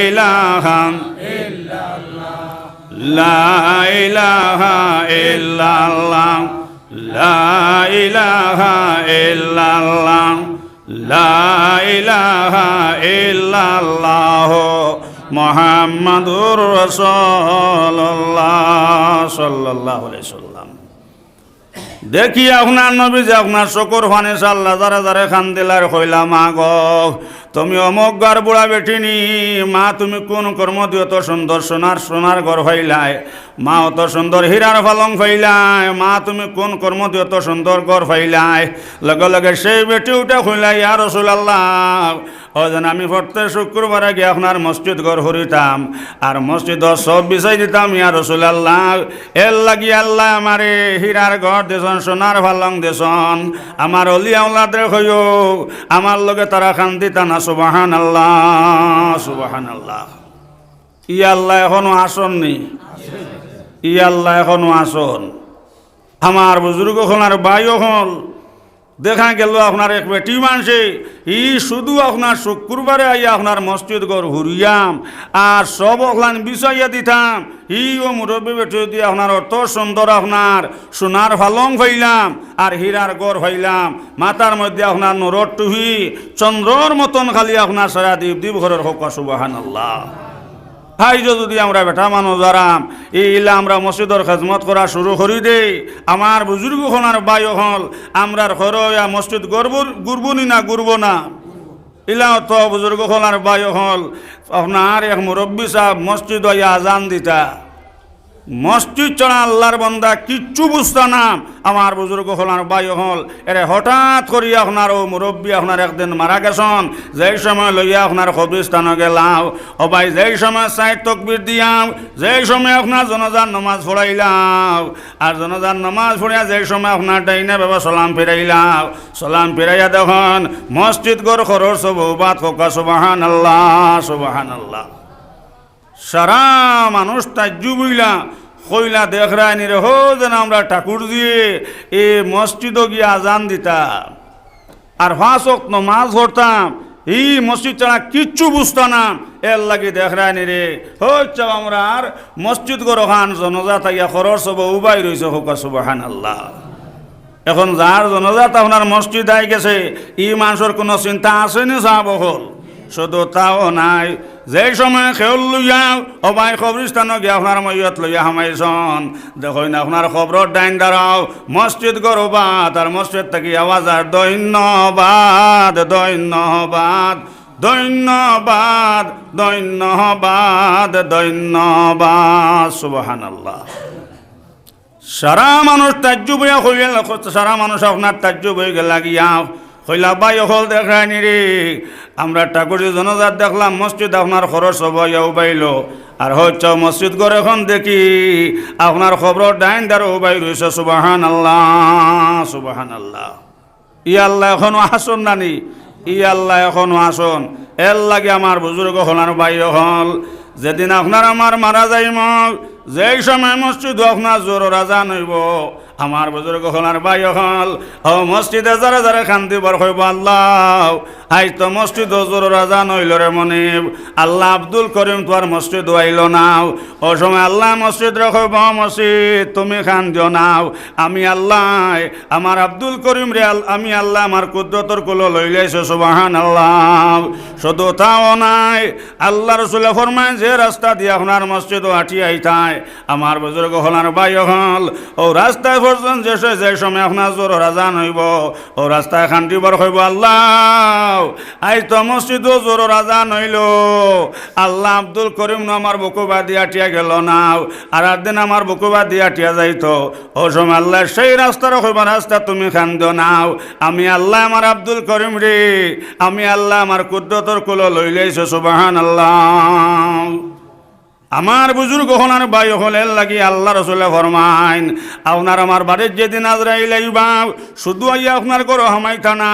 ইলাহা লা ইলাহা ইল্লাল্লাহ লা ইলাহা ইল্লাল্লাহ লা ইলাহা ইল্লাল্লাহ মুহাম্মাদুর রাসূলুল্লাহ সাল্লাল্লাহু আলাইহি সাল্লাম। দেখি আপনার নবী যে আপনার শকর ফানে সাল্লা যারা যারা খান দিলার কইলা মা গো তুমি অমুক ঘর বুড়া বেঠিনি মা তুমি কোন কর্ম দিয়ে অত সুন্দর সোনার ঘর হইলাই মা অত সুন্দর হীরার পালং হইলাই মা তুমি কোন কর্ম দিয়ে অত সুন্দর ঘর হইলাই লগে লগে সেই বেটি উঠে হইলাই ইয়া রাসূলুল্লাহ ও যেন আমি প্রত্যেক শুক্রবারে গিয়ে আপনার মসজিদ ঘর হরিতাম আর মসজিদ সব বিষয় দিতাম ইয়া রাসূলুল্লাহ এর লাগি আল্লাহ আমারে হীরার ঘর দেশন সোনার পালং দেশন আমার অলিয়া আওলাদের হইও আমার লগে তারা খান দিতা না সুবহানাল্লাহ সুবহানাল্লাহ। ই আল্লাহ এখনো আসননি ই আল্লাহ এখনো আসন আমার বুজুর্গ হল আর ভাইও হল দেখা গেল আপনার এক বেটি মানছে ই শুধু আপনার শুক্রবারে আইয়া আপনার মসজিদ ঘর ঘুরিয়াম আর সব ওখান বিষাইয়া দিতাম ও মুরব্বী বেটি দিয়ে আপনার অত সুন্দর আপনার সোনার পালং ফাইলাম আর হীরার গড় ফাইলাম মাথার মধ্যে আপনার নরর টুহি চন্দ্রর মতন খালি আপনার সারা দ্বীপ ঘরের হোক সুবহানাল্লাহ। হাই যদি আমরা বেটা মানুষ যারাম এইলা আমরা মসজিদর খেজমত করা শুরু করি দেই আমার বুজুর্গ হনার বাই হল আমরার ঘরয়া মসজিদ ঘুরবনি না ঘুরব না ইলা তো বুজুর্গ হনার বাই হল আপনার এক মুরব্বী সাহেব মসজিদ আজান দিতা মসজিদ চড়া আল্লাহর বন্দা কিচ্ছু বুঝতা না আমার বুজুর্গ হলার বাই হল এরে হঠাৎ করিয়া আপনার ও মুরব্বী আপনার একদিন মারা গেছন যেই সময় লইয়া আপনার কবরস্থানে গেলাম ও ভাই যেই সময় সাইড তকবির দিয়াম যেই সময় আপনার জনাজার নমাজ পড়াইলাম আর জনাজার নমাজ পড়িয়া যেই সময় আপনার ডাইনে বাবা সালাম ফিরাইলাম সালাম ফিরাইয়া দেখুন মসজিদ গড় খরচ সব বাদ হোক সুবহানাল্লাহ সুবহানাল্লাহ। সারা মানুষ তাজ্জুবিলা কইলা দেখ রায়নি রে হো যেন আমরা ঠাকুর দিয়ে এ মসজিদও গিয়ে আজান দিতাম আর 5 ওয়াক্ত নামাজ পড়তাম এই মসজিদ ছাড়া কিচ্ছু বুঝতাম না এর লাগি দেখ রায়নি রে হচ্ছে আমরা আর মসজিদ গড় খান জনজাত ইয়া খরচ হব উবাই রয়েছে হোক সুবহানাল্লাহ। এখন যার জনজাত আপনার মসজিদ আই গেছে ই মানুষের কোনো চিন্তা আসেনি সাহাব হল শুধু তাও নাই যেই সময় খেউল লইয়া অবাই কবরস্থানে গিয়ে আপনার মইয়ত লইয়া হামাইছন দেখুন না আপনার খবর ডাইন দাঁড়াও মসজিদ গরবাদ আর মসজিদ থেকে আওয়াজ আর ধন্যবাদ ধন্যবাদ ধন্যবাদ ধন্যবাদ ধন্যবাদ সুবহানাল্লাহ। সারা মানুষ তাজ্জুব হইয়া হইল সারা মানুষ আপনার তাজ্জুব হয়ে গেল লাগিয়া হইলা বাই হল দেখায়নি রে আমরা ঠাকুর জনজাত দেখলাম মসজিদ আপনার খরচ হবাইয়া উবাইল আর হচ্ছে মসজিদ ঘর এখন দেখি আপনার খবর ডাইন দ্বারা উবাই রয়েছে সুবহানাল্লাহ সুবহানাল্লাহ। ই আল্লাহ এখনো আসন নানি ই আল্লাহ এখনো আসন এর লাগে আমার বুজুর্গ হলার বাই হল যেদিন আপনার আমার মারা যাইম যেই সময় মসজিদ আপনার জোর রাজা নইব আমার বুজুর্গ হলার বাই হল ও মসজিদে যারা যারা খান্তি বার হইব আল্লাহ আই তো মসজিদ জোর রাজা নইল রে মনিব আল্লাহ আব্দুল করিম তোর মসজিদ আইল নাও ও সময় আল্লাহ মসজিদ রাখব মসজিদ তুমি খান দিও নাও আমি আল্লাহ আমার আব্দুল করিম রে আমি আল্লাহ আমার কুদরতর কুলো লইলাইছে সুবহানাল্লাহ। শুধু তাও নাই আল্লাহ রাসূল ফরমায় যে রাস্তা দিয়ে আপনার মসজিদ আটি আইতায় আমার বুজুর্গ হলার বাই হল ও রাস্তায় পর্যন্ত যে সময় আপনার জোর রাজান হইব ও রাস্তায় খান্তি বার হইব আল্লাহ আই তো মসজিদ জোর রাজান হইল আল্লাহ আব্দুল করিম আমার বুকুবা দিয়া টিয়া গেল নাও আর দিন আমার বুকুবা দিয়া টিয়া যাইতো ও সময় আল্লাহ সেই রাস্তার হইব রাস্তা তুমি খান দিও নাও আমি আল্লাহ আমার আব্দুল করিম রে আমি আল্লাহ আমার কুদরতর কুলো লইলাইছে সুবহানাল্লাহ। আমার বুজুর্গ হলার ভাই হলেন লাগি আল্লাহ রসুলে ফরমাইন আপনার আমার বাড়ির যেদিন আজরাইল আইবা শুধু আইয়া আপনার করো হামাইতা না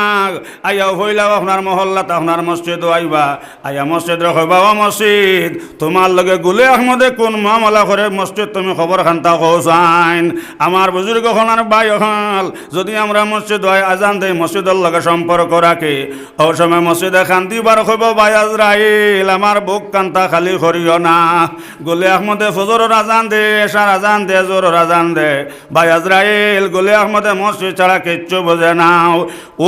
আইয়া হইলাও আপনার মহল্লাত আপনার মসজিদ আইবা আইয়া মসজিদ রখবা ও মসজিদ তোমার লগে গুলে আহমদে কোন মামলা করে মসজিদ তুমি খবর খান্তা কৌসাইন আমার বুজুর্গ হলার ভাই হল যদি আমরা মসজিদ হয় আজান দেই মসজিদের লগে সম্পর্ক রাখে ও সময় মসজিদে খান্তি বার হইব ভাই আজরাইল আমার বুক কান্তা খালি করিও না গোলে আহমদে ফজরের আজান দে এশার আজান দে জোরের আজান দে ভাই আজরাইল গোলে আহমদে মসজিদ ছাড়া কিচ্ছু বোঝে নাও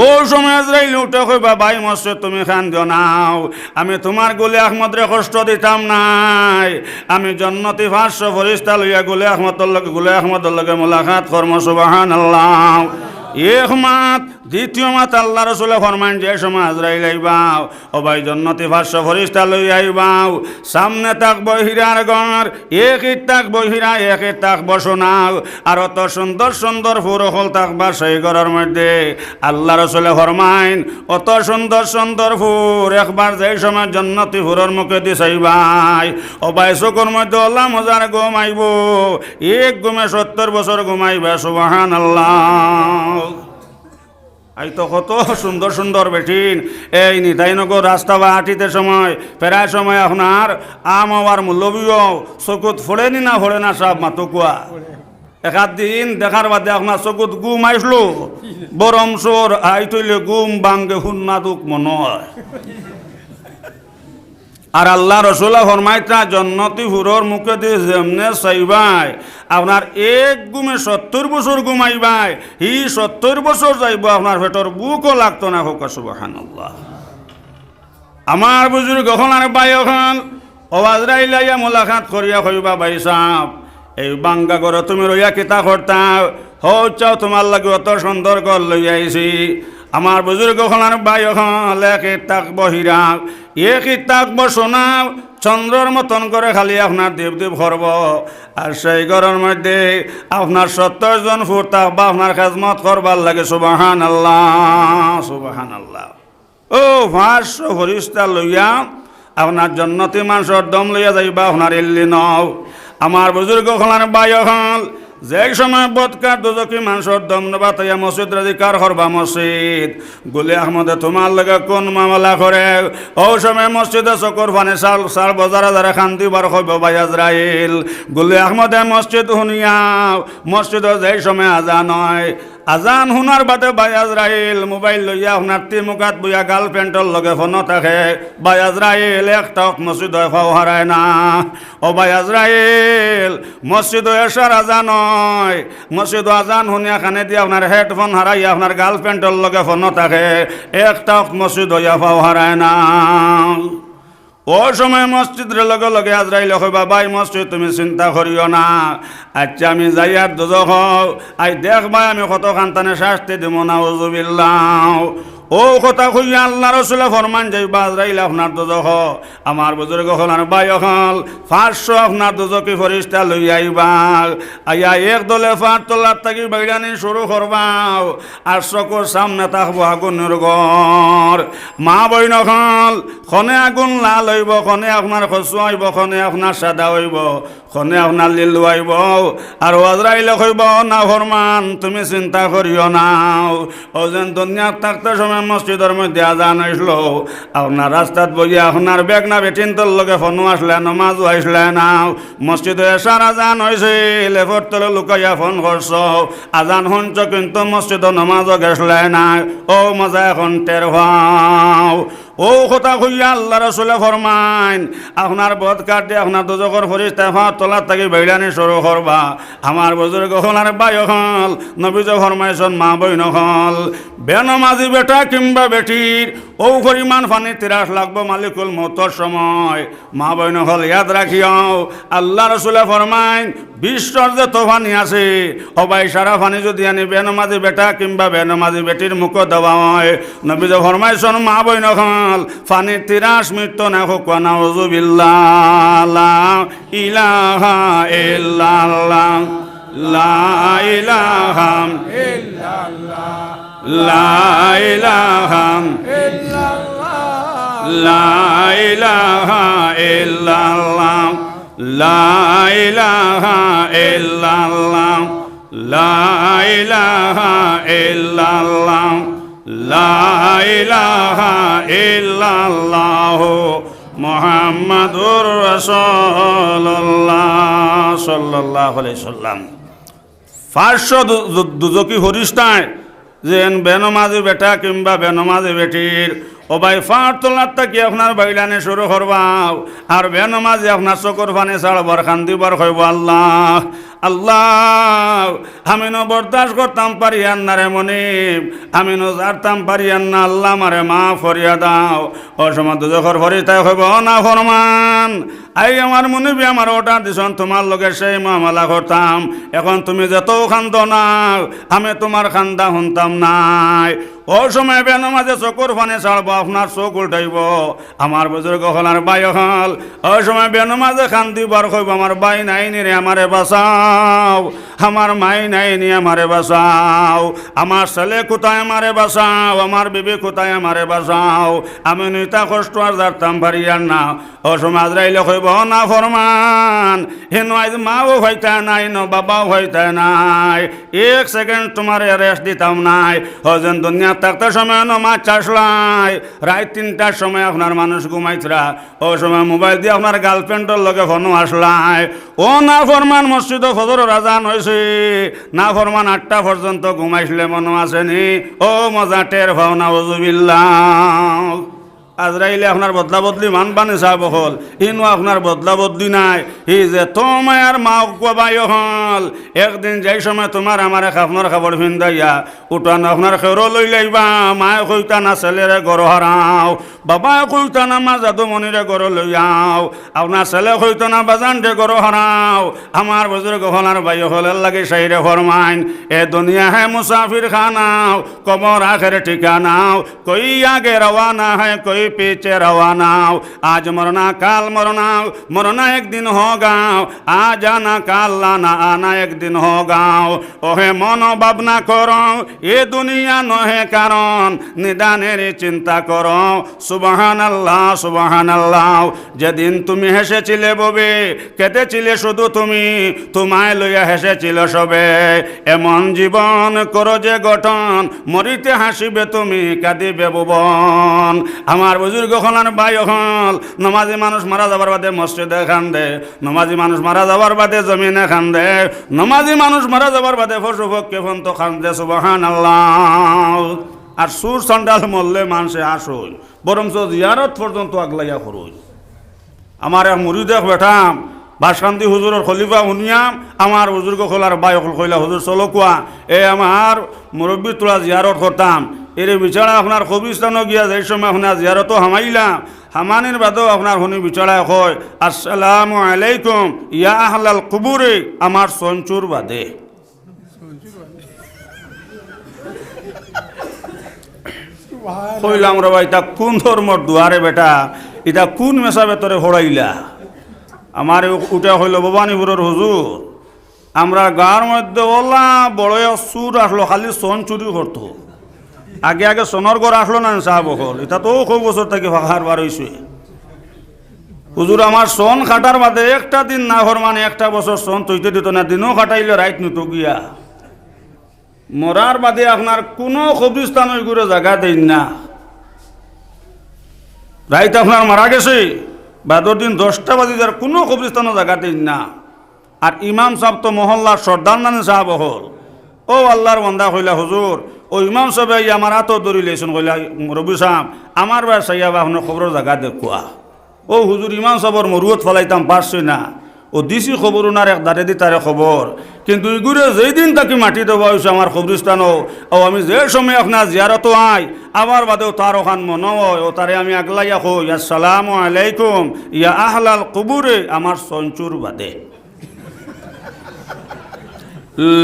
ও সময় আজরাইল উঠে কইবা ভাই মসজিদ তুমি খান দিও নাও আমি তোমার গোলে আহমদরে কষ্ট দিতাম নাই আমি জন্নতি 500 ফেরেশতা লইয়া গোলে আহমদের লগে মোলাকাত করব সুবহানাল্লাহ এক মাত দ্বিতীয় মাত আল্লাহ রসুলে ফরমান যে সময় আজরাইল আইবাও ও ভাই জন্নতি 500 ফেরেশতা লই আইবাও সামনে থাকবো হীরার ঘর এক ইট থাকবো হীরা এক ইট থাকবো সোনাও আর অত সুন্দর সুন্দর ফুল থাকবা সেই ঘরের মধ্যে আল্লাহ রসুলে ফরমাইন অত সুন্দর সুন্দর ফুল একবার যে সময় জন্নতি ফুলের মুখে দিছাইবাই ও ভাই চকুর মধ্যে আল্লাহ মজার ঘুম আইব এক ঘুমে 70 বছর ঘুমাইবা সুবহানাল্লাহ এই তো কত সুন্দর সুন্দর বেঠিন এই নিতাইনগর রাস্তা বা হাঁটিতে সময় প্রায় সময় আপনার আম হওয়ার মূল্যবিও চকুত ফোড়েনি না ফোড়ে না সব মাতুকুয়া একাধ দিন দেখার বাদে আপনার চকুত গুম আইসলো বরম সোর আই তৈলে গুম বাঙ্গে হুন্না দুঃখ মনে হয় আর আল্লাহ রসুল্লাহ ফরমাইতা জন্নতি হুরর মুখে দিয়ে যেমনে চাইবাই আপনার এক গুমে 70 বছর ঘুমাইবাই ই 70 বছর যাইব আপনার ভেতর বুকও লাগতো না হোক সুবহানাল্লাহ আমার বুজুর্গ এখন আর ভাই এখন আজরাইল আইয়া মোলাকাত করিয়া কইবা ভাই সাহেব এই বাঙ্গা করে তুমি রইয়া কিতা করতা হও চাও তোমার লাগে অত সুন্দর ঘর লই আইছি আমার বুজুর্গ হলার ভাই হল এক থাকবো হীরা এক থাকবো সোনা চন্দ্রর মতন করে খালি আপনার দেব করব আর সেই ঘরের মধ্যে আপনার 70 জন ফুট থাকবা আপনার খেজমত করবার লাগে সুবহানাল্লাহ সুবহানাল্লাহ ও 500 ফেরেশতা লইয়া আপনার জন্নতি মানুষের দম লইয়া যাইবা আপনার ইল্লি নও আমার বুজুর্গ হলার ভাই হল যে সময় বদকার দুজকি মানুষের দম নবা তাইয়া মসজিদ রাজিকার করবা মসজিদ গুলি আহমদে তোমার লগে কোন মামলা করে ও সময় মসজিদে চকর ফানে সাল বজারে যারা খান্তি বার হইব ভাই আজরাইল গুলি আহমদে মসজিদ শুনিয়াও মসজিদে যে সময় আজান হয় আজান শুনার বাদে ভাই আজরাইল মোবাইল লইয়া আপনার তিমুকাত বইয়া গার্লফ্রেন্ডর লগে ফোন থাকে ভাই আজরাইল একটাক মসজিদ ফাও হারায় না ও ভাই আজরাইল মসজিদ এসার আজান হয় মসজিদ আজান শুনিয়া খানে দিয়ে আপনার হেডফোন হারাইয়া আপনার গার্লফ্রেন্ডর লগে ফোন থাকে একটাক মসজিদ হইয়া ফাও হারায় না ও সময় মসজিদের লগে লগে আজরাইল কইবা ভাই মসজিদ তুমি চিন্তা করিও না আচ্ছা আমি যাই আর দুজখ আই দেখবা আমি কত খানতানে শাস্তি দিব না উযুবিল্লাহ ও কথা কইয়া আল্লাহ রসুলে ফরমান যাইবা আজরাইল আপনার দুজখ আমার বুজুর্গ হল আর ভাই হল 500 আপনার দুজকি ফেরেশতা লই আইবা আইয়া এক দলে ফাট তোলার থাকি বাইরানি শুরু করবাও আর চকুর সামনে থাকবো আগুনের ঘর মা বইন হল খনে আগুন লাল হইব খনে আপনার খসু হইব খনে আপনার সাদা হইব খনে আপনার লিলু হইব আর আজরাইল কইব না ফরমান তুমি চিন্তা করিও নাও ও যেন দুনিয়ার থাকতে সময় মসজিদের মধ্যে আজান আসলো আপনার রাস্তাত বইয়া আপনার বেগ না বেটিন তোর লগে ফোনও আসলে নমাজও আসলে না মসজিদে এসার আজান হয়েছে লেফর তলে লুকাইয়া ফোন করছ আজান শুনছ কিন্তু মসজিদে নমাজও গেছলে না ও মজা এখন টের হও ও কথা কইয়া আল্লাহ রসুলে ফরমাইন আপনার বদ কাটে আপনার দুজকর ফেরেশতা ফাট তোলার থাকি বাইরানি শুরু করবা আমার বুজুর্গ হল আর ভাই হল নবীজ ফরমাইছন মা বইন হল বেনমাজি বেটা কিংবা বেটির ও পরিমাণ পানি তিরাস লাগবো মালিকুল মৌতর সময় মা বইন হল ইয়াদ রাখিও আল্লাহ রসুলে ফরমাইন বিশ্বর যে তো পানি আছে ও ভাই সারা পানি যদি আনি বেনমাজি বেটা কিংবা বেনমাজি বেটির মুখ দেওয়া হয় নবীজ ফরমাইছন মা বইন হল পানি তিরাস মৃত্যু না হোক নাউযুবিল্লাহ লা ইলাহা ইল্লাল্লাহ লা ইলাহা ইল্লাল্লাহ লা ইলাহা ইল্লাল্লাহ লা ইলাহা ইল্লাল্লাহ লা ইলাহা ইল্লাল্লাহ লা ইলাহা ইল্লাল্লাহ লা ইলাহা ইল্লাল্লাহ মুহাম্মাদুর রাসূলুল্লাহ সাল্লাল্লাহু আলাইহি সাল্লাম। 500 দুজকি ফরিস্তায় যেন বেনমাজি বেটা কিংবা বেনমাজি বেটির ও ভাই ফাঁট তোলার থাকি আপনার বাইলানে শুরু করবাও আর বেনমাজি আপনার চকর ফানে ছাড়বার খান্দিবার হইব আল্লাহ আল্লাহ আমি নো বরদাস্ত করতাম পারিয়ান না রে মনিব আমি নো জারতাম পারিয়ান না আল্লাহ মারে মা ফরিয়া দাও ও সময় দুজখর ফরিতাই হইব না ফরমান আই আমার মনিবি আমার অর্ডার দিছন তোমার লগে সেই মামলা করতাম এখন তুমি যত খান্দ নাও আমি তোমার খান্দা শুনতাম নাই ও সময় বেনমাজে চকুর ফানে ছাড়বো আপনার চোখ উল্টাইব আমার বুজুর্গ হল আর বাই হল ও সময় বেনমাজে খান্দিবার হইব আমার বাই নাই নি রে আমারে বাঁচাও আমার মাই নাই নি আমারে বাঁচাও আমার ছেলে কোথায় আমারে বাঁচাও আমার বিবি কোথায় আমারে বাঁচাও আমি নিতা কষ্ট আর জারতাম পারিয়ার না ও সময় আজরাইলে হইব না ফরমান হেন আজ মাও হইতা নাই ন বাবাও হইতা নাই 1 সেকেন্ড তোমার রেস্ট দিতাম নাই হজন দুনিয়া থাকতে সময় নমাজ চাষলাই রাত 3টার সময় আপনার মানুষ ঘুমাইছরা ও সময় মোবাইল দিয়ে আপনার গার্লফ্রেন্ডের লগে ফোন আসলাই ও না ফরমান মসজিদ ফজর রাজান হয়েছে না ফরমান 8টা পর্যন্ত ঘুমাইছিলে মনে আসেনি ও মজা টের ভাওনা ওজুবিল্লাহ আজরাইলে আপনার বদলা বদলি মান বানে চাব হল ইনো আপনার বদলা বদলি নাই ই যে তোমার মা কবাই হল একদিন যাই সময় তোমার আমার আপনার খাবার ভিন্দাইয়া উঠান আপনার খেরো লই লাইবা মায়ে কইতা না ছেলেরে গড় হারাও বাবায় কইতা না মা যাদুমণিরে গড় লইয়াও আপনার ছেলে কইতা না বাজানটে গড় হারাও আমার বুজুর্গ হলার বাই হলের লাগে সাইরে ফরমাইন এ দুনিয়া হে মুসাফির খানাও কবর আখের ঠিকানাও কই আগে রওয়ানা है कोई पीछे रवाना आज मरना काल मरना मरना एक दिन होगा आज आना काल लाना आना एक दिन होगा ओहे मनो भावना करो ये दुनिया नहे कारण निदानेर चिंता करो सुबहान अल्लाह যেদিন তুমি হেসেছিলে ববে কেঁদেছিলে শুধু তুমি তোমায় লইয়া হেসেছিল সবে এমন জীবন করো যে গঠন মরিতে হাসিবে তুমি কাঁদিবে ভুবন আমার বুজুর্গ হলার ভাই হল নমাজি মানুষ মারা যাবার বাদে মসজিদে খান্দে নমাজি মানুষ মারা যাবার বাদে জমিনে খান্দে নমাজি মানুষ মারা যাবার বাদে পশু পক্ষে ফন্ত খান্দে সুবহানাল্লাহ আর সুর সন্ডাল মরলে মানুষে আসই বরঞ্চ জিয়ারত পর্যন্ত আগলাইয়া করই আমার এক মুরিদেক বেঠাম বাসকান্দি হুজুরের খলিফা শুনিয়াম আমার বুজুর্গ হলার ভাই হল কইলা হুজুর চলো কোয়া এই আমার মুরব্বী তোলা জিয়ারত করতাম এর বিছানা আপনার কবিস্তানও গিয়া যে সময় আপনার জিয়ারতও হামাইলাম হামানির বাদেও আপনার শুনি বিছানায় কয় আসসালামু আলাইকুম ইয়া আহলাল কুবুরে আমার সঞ্চুর বাদে কইলাম রে ভাই তা কোন ধর্মর দুয়ারে বেটা এটা কোন মেশা ভেতরে হড়াইলা আমার উঠা হইল ভবানীপুরের হুজুর আমরা গাঁর মধ্যে ওলা বড় সুর আসলো খালি সন চুরি করতো আগে আগে সোনর ঘর আসলো না সাহাব হল এটা তো খুব বছর থেকে ফাঁকার বার হয়েছে হুজুর আমার সন খাটার বাদে একটা দিন না হর মানে একটা বছর সন তৈতে দিত না দিনও খাটাইলে রাইত নিত গিয়া মরার বাদে আপনার কোনো কবরস্থান ওই করে জায়গা দেন না রাইত আপনার মারা গেছে বাদর দিন 10টা বাজে যার কোনো কবরস্থানও জায়গা দেন না আর ইমাম সাহেব তো মহল্লার সর্দার নানে সাহাব হল ও আল্লাহর বান্দা কইলা হুজুর ও ইমাম সাহেব আমার হাতও ধরি লেছেন কইলা রবি সাহেব আমার বা সাইয়া বা আপনার খবরের জায়গা দেখুয়া ও হুজুর ইমাম সাহেবর মরুয়ত ফলাইতাম পারছি না ও দিছি খবর ওনার এক দাঁড়ে দি তারে খবর কিন্তু ইগুরে যেই দিন তাকে মাটি দেওয়া হয়েছে আমার কবরস্থানও ও আমি যে সময় আপনার জিয়ারত আই আমার বাদেও তার ওখান মনে হয় ও তারে আমি আগলাইয়া কই আসসালামু আলাইকুম ইয়া আহলাল কুবুরে আমার সঞ্চুর বাদে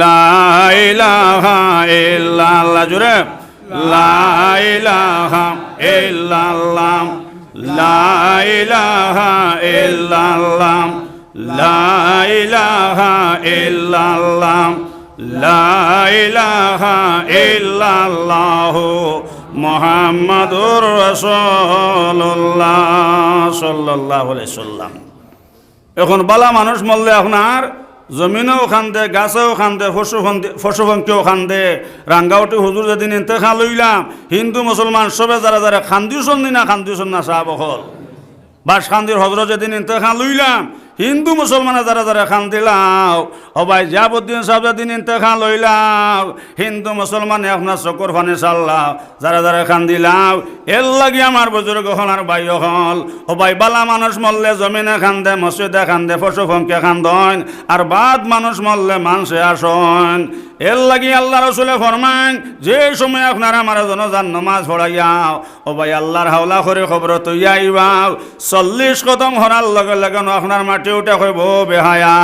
লা ইলাহা ইল্লাল্লাহ জোরে লা ইলাহা ইল্লাল্লাহ লা ইলাহা ইল্লাল্লাহ লা ইলাহা ইল্লাল্লাহ লা ইলাহা ইল্লাল্লাহ মুহাম্মাদুর রাসূলুল্লাহ সাল্লাল্লাহু আলাইহি সাল্লাম এখন বালা মানুষ মরলে আপনার জমিনেও খান দে, গাছেও খান দে, পশুপঙ্খীও খান দে। রাঙ্গাউটি হুজুর যেদিন ইন্তেখাল লইলাম, হিন্দু মুসলমান সবে যারা যারা খান্দিউসন না খান্দিউসন না সাহাব হল বাস খান্দির হজরত যেদিন ইন্তেখাল লইলাম, হিন্দু মুসলমানে যারা যারা খান দিলাম, হবাই জিয়াবুদ্দিন সাহেব যেদিন ইন্তেখাল লইলাম, হিন্দু মুসলমানে আপনার চকুর ফানে চাল্লাম, যারা যারা খান দিলাম। এর লাগি আমার বুজুর্গ হল আর ভাই হল, হবাই বালা মানুষ মরলে জমিনে খান দে, মসজিদে খান দে, পশুপঙ্খী খান দেন, আর বাদ মানুষ মরলে মানুষে আসন। এর লাগি আল্লাহ রসুলে ফরমান, যে সময় আপনার আমার জন্য যান নমাজ পড়াইয়াও, ও ভাই আল্লাহর হাওলা করে খবর তৈয়া আইবাও, 40 কদম হরার লগে লগে আপনার মাটি উঠে কইব বেহায়া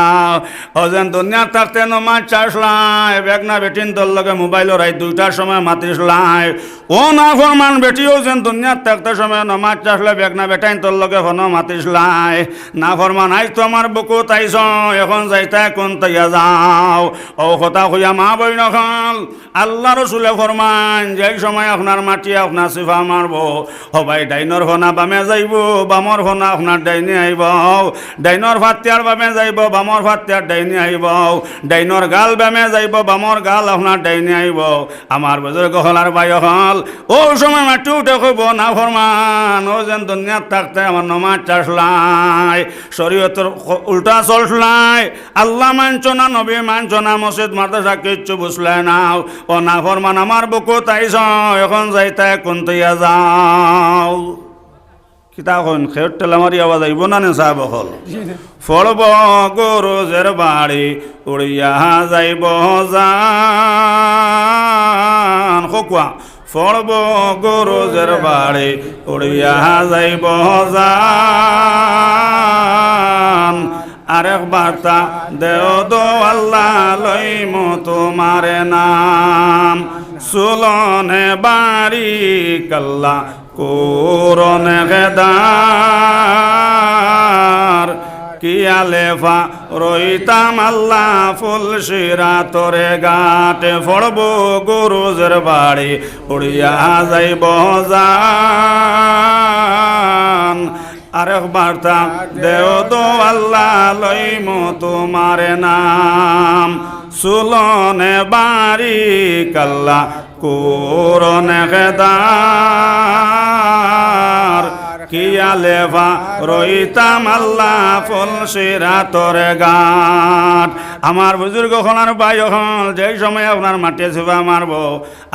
ও যেন দুনিয়ার থাকতে নমাজ চাষলাই, বেগনা বেটিন তোর লগে মোবাইল রাই 2টার সময় মাতিসলাই। ও না ফরমান বেটিও যেন দুনিয়ার থাকতে সময় নমাজ চাষলে বেগনা বেটাইন তোর লগে হন মাতিসলাই। না ফরমান আইস তো আমার বুকু তাইছ, এখন যাইতা কোন তাইয়া যাও। ও কথা কইয়া মা বই নখাল আল্লাহ রসুলে ফরমান, যেই সময় আপনার মাটি আপনার সিফা মারব, হবাই ডাইনর ফনা বামে যাইব, বামর ফনা আপনার ডাইনে আইব, ডাইনর ফাতিয়ার বামে যাইব, বামর ফাতিয়ার ডাইনে আইব, ডাইনর গাল বামে যাইব, বামর গাল আপনার ডাইনে আইব। আমার বুজুর্গ হল আর ভাই হল, ও সময় মাটি উঠে কইব না ফরমান, ও যেন দুনিয়ার থাকতে আমার নমাজ চাষলাই, শরীয়তের উল্টা চলসলাই, আল্লাহ মানছ না, নবী মানছ না, মসজিদ মাদ্রাসা কিচ্ছু বুঝলে নাও। ও না ফরমান আমার বুকু তাইছ, এখন যাইতে কোন তৈয়া যাও। কিতা হন খের টেলামারি আওয়াজ আইব না নে সাহেব হল, ফড়ব গরুজের বাড়ি উড়িয়া যাইব জান, খোকুয়া ফড়ব গরুজের বাড়ি উড়িয়া যাইব জান। আরেক বার্তা দেও দো আল্লাহ লইম তোমারে নাম, সুলনে বাড়ি কাল্লা কোরনে গেদার, কিয়ালেফা রইতাম আল্লাহ ফুলশিরা তোরে গাটে, ফড়ব গরুজের বাড়ি উড়িয়া যাইব জান। আরেক বার্তা দেও দো আল্লাহ লইম তোমারে নাম, সুলনে বাড়ি কাল্লা কোরনে গেদার, কিয়ালেফা রইতাম আল্লাহ ফুলশিরা তোরে গাট। আমার বুজুর্গ হলার ভাই হল, যেই সময় আপনার মাটি ছিপা মারব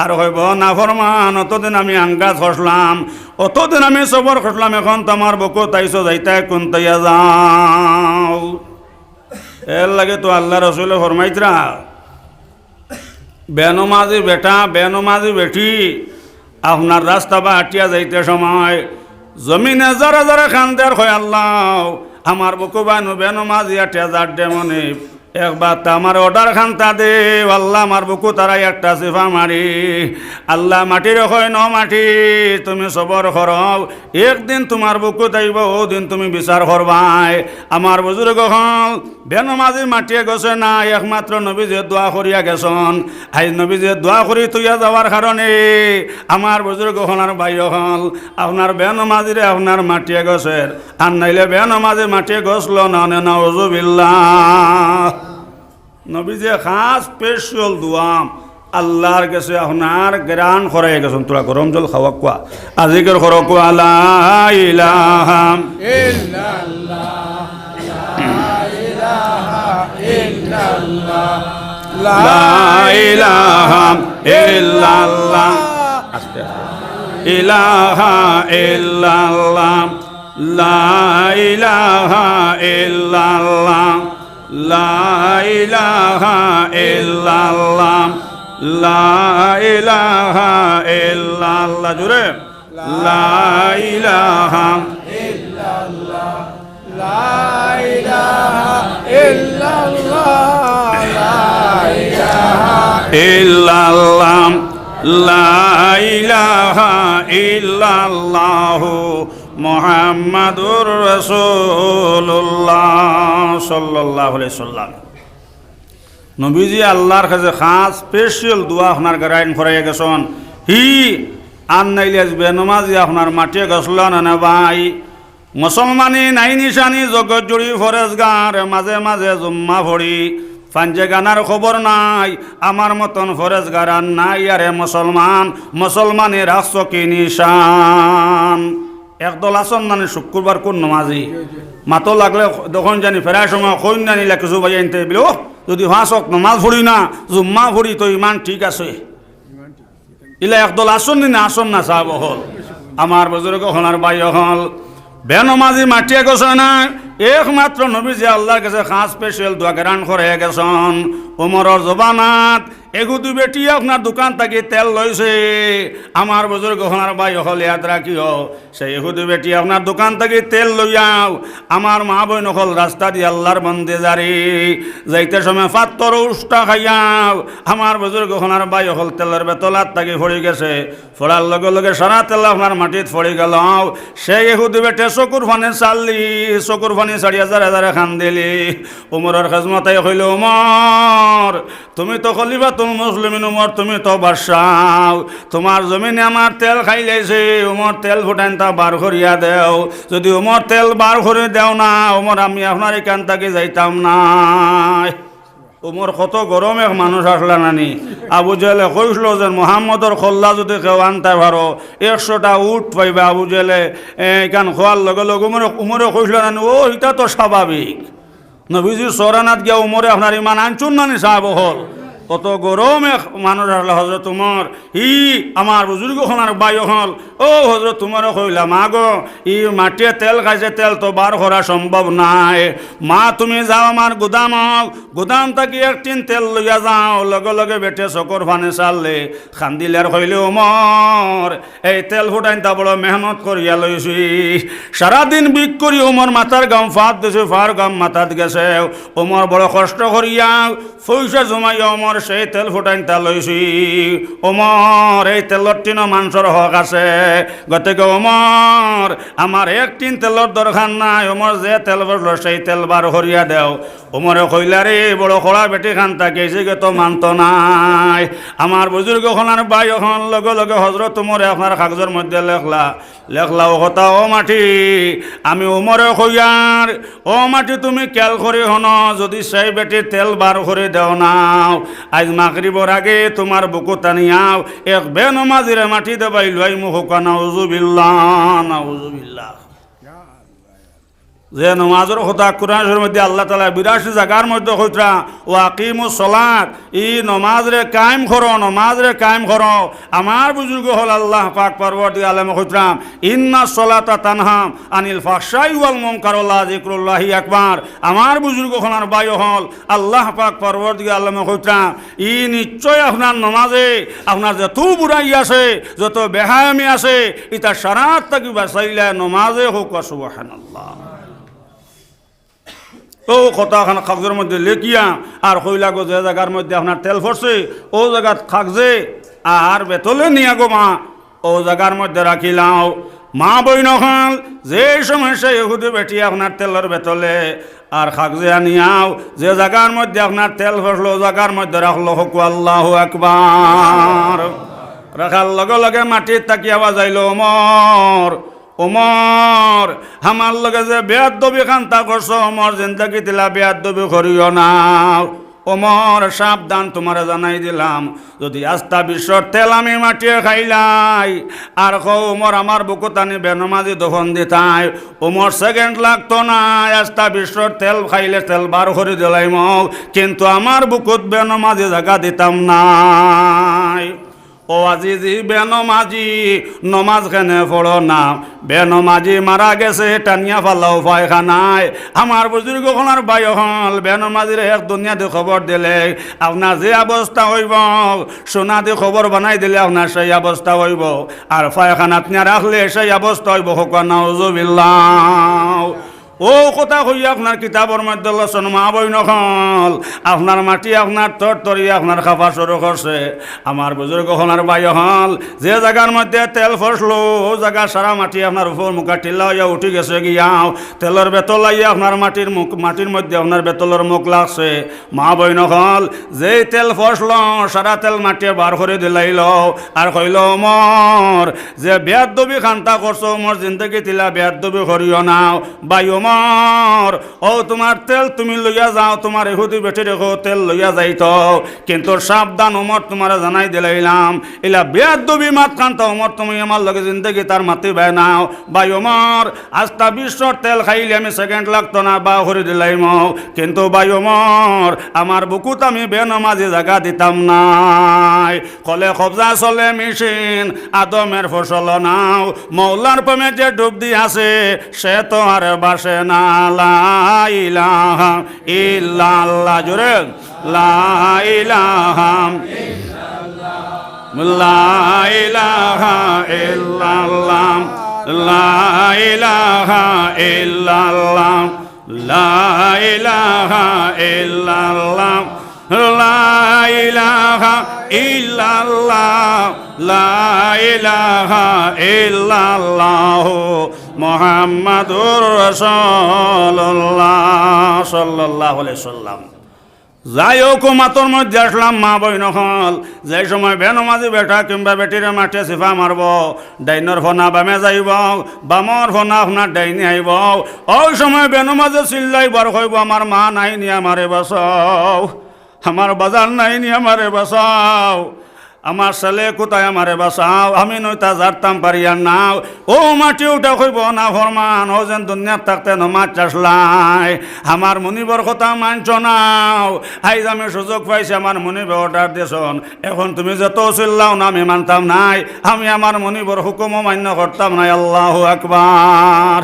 আর হইব না ফরমান, অতদিন আমি আঙ্গাজ খসলাম, অতদিন আমি সবর খসলাম, এখন তো আমার বুকু তাইছো যাইতে কোন তাইয়া যাও। এর লাগে তো আল্লাহ রসুলে ফরমাইতরা, বেনমাজি বেটা বেনমাজি বেটি আপনার রাস্তা বা হাটিয়া যাইতে সময় জমিনে যারা যারা খান দেয়ার হয় আল্লাহ আমার বুকু বানু বেনমাজি হাটিয়া যার দে মনে একবার তা আমার অর্ডার খান্তা দে আল্লাহ আমার বুকু তারাই একটা সিফা মারি। আল্লাহ মাটির হয় ন মাটি তুমি সবর করব, একদিন তোমার বুকু যাইব, ও দিন তুমি বিচার করবাই। আমার বুজুর্গ হল বেনমাজি মাটিয়ে গেছে না, একমাত্র নবীজে দোয়া করিয়া গেছন। আজ নবীজে দোয়া করি তুইয়া যাওয়ার কারণে আমার বুজুর্গ হলার ভাই হল আপনার বেনমাজিরে আপনার মাটিয়ে গেছে, আর নাইলে বেনমাজি মাটিয়ে গছল না নাউজুবিল্লাহ। নবীজে খাস স্পেশাল দোয়াম আল্লাহর কাছে আপনার গ্রান করাই গেছেন। তোরা গরম জল খাওয়া কোয়া আজিকের খর কোয়া লা ইলাহা ইল্লাল্লাহ, লা ইলাহা ইল্লাল্লাহ, ইলাহা ইল্লাল্লাহ, লা ইলাহা ইল্লাল্লাহ, লা ইলাহা ইল্লাল্লাহ, লা ইলাহা ইল্লাল্লাহ, জোরে লা ইলাহা ইল্লাল্লাহ, লা ইলাহা ইল্লাল্লাহ, লা ইলাহা ইল্লাল্লাহ, লা ইলাহা ইল্লাল্লাহ মুহাম্মাদুর রাসূলুল্লাহ সাল্লাল্লাহু আলাইহি সাল্লাম। নবীজি আল্লাহর কাছে খাস স্পেশাল দোয়া আপনার গারাইন করাইয়া গেছেন। হি আর নাইলে বেনমাজি আপনার মাটিয়ে গছল না ভাই, মুসলমানি নাই নিশানি জগৎ জুড়ি ফরেজগার, মাঝে মাঝে জুম্মা ভরি পাঞ্জে গানার খবর নাই, আমার মতন ফরেজগার আর নাই। আরে মুসলমান, মুসলমানি রাখছ কি নিশান? একদল আসন নানি শুক্রবার কোন নমাজি মাতো লাগলে তখন জানি ফেরার সময় কইন জানি কিছু ভাই আনতে বলে, ও যদি হাসক নমাজ ভরি না জুম্মা ভরি তো ইমান ঠিক আছে। ইলা একদল আসন নি না আসন না সাহেব হল আমার বুজুর্গ হলার ভাই হল বেনমাজি মাটিয়ে গেছে না, একমাত্র নবীজি আল্লাহর কাছে খাস স্পেশাল দোয়া গ্রান করে গেছেন। ওমরের জবানাত এগুদু বেটি আপনার দোকান থেকে তেল লইছে, আমার বুজুর্গ হলার ভাই হল ইয়াদ রাখিও, সেই এহুদু বেটি আপনার দোকান থেকে তেল লইয়াও আমার মা বোন হল রাস্তা দিয়ে আল্লাহর বন্দে জারি যাইতে সময় পাত্তর উষ্টা খাইয়াও আমার বুজুর্গ হলার ভাই হল তেলের বেতলার থেকে ফড়ি গেছে, ফোড়ার লগে লগে সারা তেল আপনার মাটিত ফড়ি গেল। সেই এহুদু বেটে চকুর ফানে চাললি, চকুর ফানে 4,000 খান দিলি। উমরের খেজমতাই হইল, উমর তুমি তো খলিফা তুল মুসলিমিন, উমর তুমি তো বাদশাহ, তোমার জমিনে আমার তেল খাই লাইছে, উমর তেল ফুটাইন তা বার করিয়া দেও। যদি উমর তেল বার করে দেও না উমর আমি আপনার এখান থেকে যাইতাম না। উমর কত গরম এক মানুষ আসলা নানি। আবু জেলে কইসল যে মোহাম্মদর খোল্লা যদি কেউ আনতে পারো 100টা উঠ পাইবে। আবু জেলে এখান খোয়ার লগে লগে উমরে কইসল নানি, ও এটা তো স্বাভাবিক। নবীজির সরানাত গিয়া উমরে আপনার ইমান আনচুন নানি সাহেব হল। কত গরম এক মানুষ আসলে হজরত উমর ই আমার বুজুর্গ হনার বায়ু হল, ও হজরত উমরে কইলা, মা গো ই মাটিয়ে তেল খাইছে, তেল তো বার করা সম্ভব নাই। মা তুমি যাও আমার গুদাম থাকি একটিন তেল লইয়া যাও। লগে লগে বেটে চকর ফানে চাললে খান্দিলার কইলে, উমর এই তেল ফুটাইন তা বড় মেহনত করিয়া লইছি, সারাদিন বিক করি উমর মাথার গাম ফাত দিছে, ফার গাম মাথাত গেছে। উমর বড় কষ্ট করিয়া পয়সা জমাইয়া উমর সেই তেল ফুটাইন তা লইছি। উমর এই তেলর টিন মাংসর হক আছে, গতিকে উমর আমার একটিন তেলর দরকার নাই, উমর যে তেল বসলো সেই তেল বার করিয়া দেও। উমরে কইলা, রে বড় খোলা বেটি খান তাকে যে তো মানত নাই। আমার বুজুর্গ খনার ভাই এখন লগে লগে হজরত উমরে আপনার কাগজের মধ্যে লেখলা ও কথা, ও মাটি আমি উমরে কইয়ার, ও মাটি তুমি খেয়াল করে হন, যদি সেই বেটি তেল বার করে দেও নাও আজ মাগরিবর আগে তোমার বুকু টানিয়াও এক বেনমাজিরে মাটি দেবাই লই মুখ নাউজুবিল্লাহ নাউজুবিল্লাহ। যে নমাজের কথা কুরআনের মধ্যে আল্লাহ তাআলা 82 জায়গার মধ্যে কইরা ওয়াকিমুস সালাত, ই নমাজরে কায়েম করো, নমাজরে কায়েম করো। আমার বুজুর্গ হল আল্লাহ পাক পরবর্তী আলম কইরা, ইন্নাস সালাতা তানহা আনিল ফাহশাই ওয়াল মুনকার ওয়া যিকরুল্লাহি আকবার। আমার বুজুর্গ হলার বায়ু হল আল্লাহ পাক পরবর্তী আলম কইরা, ই নিশ্চয় আপনার নমাজে আপনার যত বুড়াই আছে, যত বেহায়ামি আছে, এটা সারাত থাকি বাঁচাইলে নমাজে হোক। সুবহানাল্লাহ। ও কথাখান কাগজের মধ্যে লেখিয়া আর কইলা গো যে জায়গার মধ্যে আপনার তেল পড়ছে ও জায়গাত খাগজে আর বেতলে নিয়া গো মা ও জায়গার মধ্যে রাখিলাও। মা বইন খাল যে সময় সে ইহুদি বেটি আপনার তেলের বেতলে আর খাগজে আনিয়াও, যে জায়গার মধ্যে আপনার তেল পড়লো জায়গার মধ্যে রাখলো হকু আল্লাহু আকবার। রাখার লগে লগে মাটির তাকিয়া বাজাইল, ওমর ওমর আমার লগে যে বেয়াদবি খান্তা করছো, ওমর জিন্দাগি দিলা বেয়াদবি করিও না। ওমর সাবধান, তোমারে জানাই দিলাম, যদি আস্থা বিশ্বর তেল আমি মাটিয়ে খাইলাই আর ওমর আমার বুকু টানি বেনমাজি দফন দিতাই, ওমর সেকেন্ড লাগতো না। আস্থা বিশ্বর তেল খাইলে তেল বার করে দিলাই মোক, কিন্তু আমার বুকুত বেনমাজি জায়গা দিতাম নাই। ও আজিজি বেনমাজি নমাজ খানে পড়ো না, বেনমাজি মারা গেছে টানিয়া ফালাও পায়খানায়। আমার বুজুর্গ খনার ভাই হল বেনমাজির এক দুনিয়াতে খবর দিলে আপনার যে অবস্থা হইব, সোনা দিয়ে খবর বানাই দিলে আপনার সেই অবস্থা হইব, আর পায়খানাত নিয়ে রাখলে সেই অবস্থা হইব। নাউজুবিল্লাহ। ও কথা কইয়া আপনার কিতাবর মধ্যে লসন মা বইন হল আপনার মাটি আপনার তরি আপনার খাফা শুরু করছে। আমার বুজুর্গ হলার বাই হল যে জায়গার মধ্যে তেল ফসলো ও জায়গা সারা মাটি আপনার উপর মুখা টিল্লা হইয়া উঠি গেছে গিয়াও তেলের বেতল লাইয়া আপনার মাটির মধ্যে আপনার বেতলের মুখ লাগছে। মা বইন হল যেই তেল ফসল সারা তেল মাটি বার করে দিলাইল আর কইল মর যে বেয়াদবি খান্তা করছো মোর জিন্দগি তিলা বেয়াদবি করিও নাও বাই ওমর ও তোমার তেল তুমি লইয়া যাও তোমার এহুদি বেটে রেখো তেল লইয়া যাইত কিন্তু সাবধান ওমর তোমার জানাই দিলাইলাম এলা বেয়াদবি মাত খান্তা ওমর তুমি আমার লগে জিন্দগি তার মাতি বাই নাও বাই ওমর আস্তা বিশ্বর তেল খাইলে আমি সেকেন্ড লাগতো না বা করে দিলাইম কিন্তু বাই ওমর আমার বুকুত আমি বেনমাজি জায়গা দিতাম নাই কলে কবজা চলে মেশিন আদমের ফসল নাও মৌলার প্রেমে যে ডুব দি আছে সে তো আর বাসে না লা ইলাহা ইল্লাল্লাহ জোরে লা ইলাহা লা ইলাহা ইল্লাল্লাহ লা ইলাহা ইল্লাল্লাহ লা ইলাহা ইল্লাল্লাহ লা ইলাহা ইল্লাল্লাহ লা ইলাহা ইল্লাল্লাহ মুহাম্মাদুর রাসূলুল্লাহ সাল্লাল্লাহু আলাইহি সাল্লাম। যাই হোক মাতর মধ্যে আসলাম মা বই নহল যে সময় বেনমাজি বেটা কিংবা বেটিরে মাঠে চিফা মারব ডাইনর ফোনা বামে যাইব বামর ফোনা আপনার ডাইনি আইব ওই সময় বেনমাজে চিল্লাই বার হইব আমার মা নাই নি আমারে বাঁচাও আমার বাজার নাই নি আমারে বাঁচাও আমার ছেলে কোথায় আমারে বাঁচাও আমি নইতা জারতাম পারিয়ার নাও ও মাটি উঠা কইব না ফরমান ও যেন দুনিয়ার থাকতে নমাজ চাষলাই আমার মনিবর কথা মানছ নাও আইজ আমি সুযোগ পাইছি আমার মনিবর অর্ডার দিয়েছন এখন তুমি যত চিল্লাও না আমি মানতাম নাই আমি আমার মনিবর হুকুমও মান্য করতাম নাই। আল্লাহু আকবার।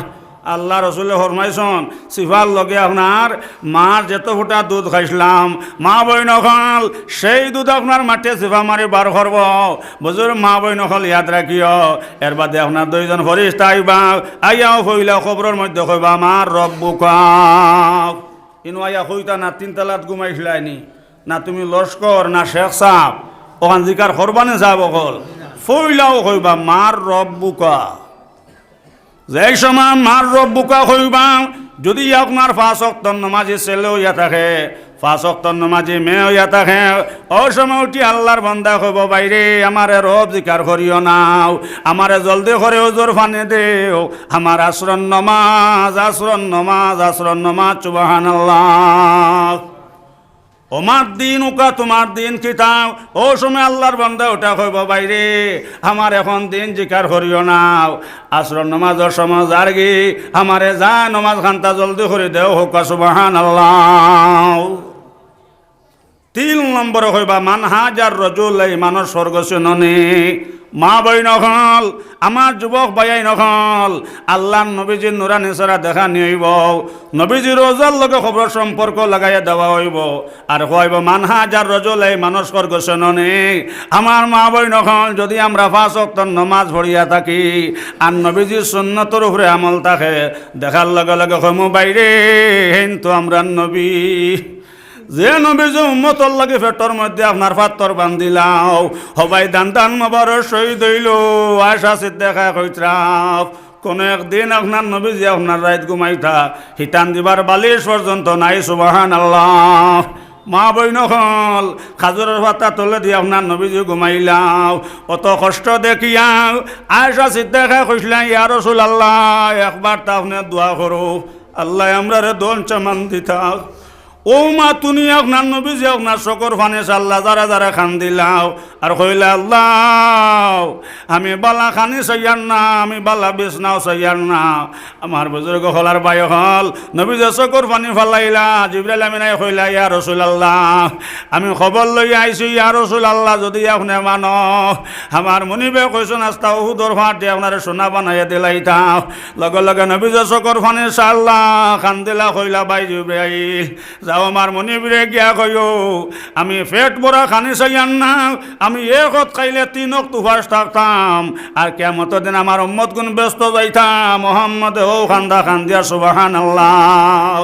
আল্লাহ রসুলে ফরমাইছন সিফার লগে আপনার মার যেত ফুটা দুধ খাইছিলাম মা বই নখল সেই দুধ আপনার মাঠে সিফা মারি বার করব বুঝুর মা বই নখল ইয়াদ রাখিও এর বাদে আপনার দুইজন ফরিস্তা আইবা আইয়াও কইলা খবরের মধ্যে কইবা আমার রব্বুকা ইনু আইয়া কইতা না তিনতলাত ঘুমাইছিলাইনি না তুমি লস্কর না শেখ সাহ ওখান জিকার করবানে যাব অকল ফইলাও কইবা মার রব্বুকা যে সময় মার রব্বুকা হইবা যদি আপনার 5 ওয়াক্ত নামাজি ছেলে হইয়া থাকে 5 ওয়াক্ত নামাজি মেয়ে হইয়া থাকে ওই সময় উঠি আল্লাহর বান্দা হইব বাইরে আমারে রব জিকার করিও নাও আমারে জলদি করে ওজোর ফানে দেও আমার আশ্রন নমাজ সুবহানাল্লাহ। ওমার দিন উকা তোমার দিন কিতাব ও সময় আল্লাহর বান্দা ওটা কইব বাইরে আমার এখন দিন জিকার করিও নাও আসর নমাজের সময় যার গি আমারে যা নমাজ খান্তা জলদি করে দেও হোক সুবহানাল্লাহ। 3 নম্বরে কইবা মান হাজার রজুল এই মানুষ স্বর্গ শুননি মা বই নখল আমার যুবক ভাইয়াই নখল আল্লাহ নবীজির নুরানি সারা দেখা নিইব নবীজির রোজার লগে খবর সম্পর্ক লাগাইয়া দেওয়া হইব আর কইব মান হাজার রজুল এই মানুষ স্বর্গ শুননি আমার মা বই নখল যদি আমরা 5 ওয়াক্ত নামাজ পড়িয়া থাকি আর নবীজির সুন্নতের উপরে আমল থাকে দেখার লগে লগে কইমু বাইরে হেন তো আমরা নবী যে নবীজ উম্মতর লাগে পেটর মধ্যে আপনার পাত্তর বান্ধিলাও হবাই দান মোবারক শহীদ হইল আয়সা সিদ্দিকা কইত্রাফ কোন একদিন আপনার নবীজি আপনার রাত ঘুমাইতা হিতান দিবার বালিশ পর্যন্ত নাই সুবহানাল্লাহ। মা বই নখল খাজুরের পাতা তলে দিয়ে আপনার নবীজি ঘুমাইলাও অত কষ্ট দেখিয়া আয়সা সিদ্দিকা কইছিলেন ইয়া রাসূলুল্লাহ একবার তা আপনি দোয়া করো আল্লাহ আমরারে দোন চামান দিতাক ও মা তুমি আপনার নবীজি আপনার শকর ফানে আল্লাহ যারা যারা খান দিলাও আর কইলা আল্লাহ আমি বালা খানি চাইয়ার না আমি বালা বিছনাও চাইয়ার না আমার বুজুর্গ হলার বাই হল নবীজি শকর ফানি ফালাইলা জিবরাইল আমিনাই কইলা ইয়া রাসূলুল্লাহ আমি খবর লই আইছি ইয়া রাসূলুল্লাহ যদি আপনি মানো আমার মনিবে কইছেন আস্তা উহুদর ফাট দিয়ে আপনারে সোনা বানাইয়া দিলাইতা লগে লগে নবীজি শকর ফানি আল্লাহ খান দিলা কইলা বাই জিবরাইল যাও আমার মনিবরে গিয়া কইও আমি পেট ভরা খানি চাইয়ান না আমি একত খাইলে 3 ওয়াক্ত উপবাস থাকতাম আর কিয়ামতের দিন আমার উম্মত গুণ ব্যস্ত যাইতাম মোহাম্মদ ও খান্দা খান্দিয়া সুবহানাল্লাহ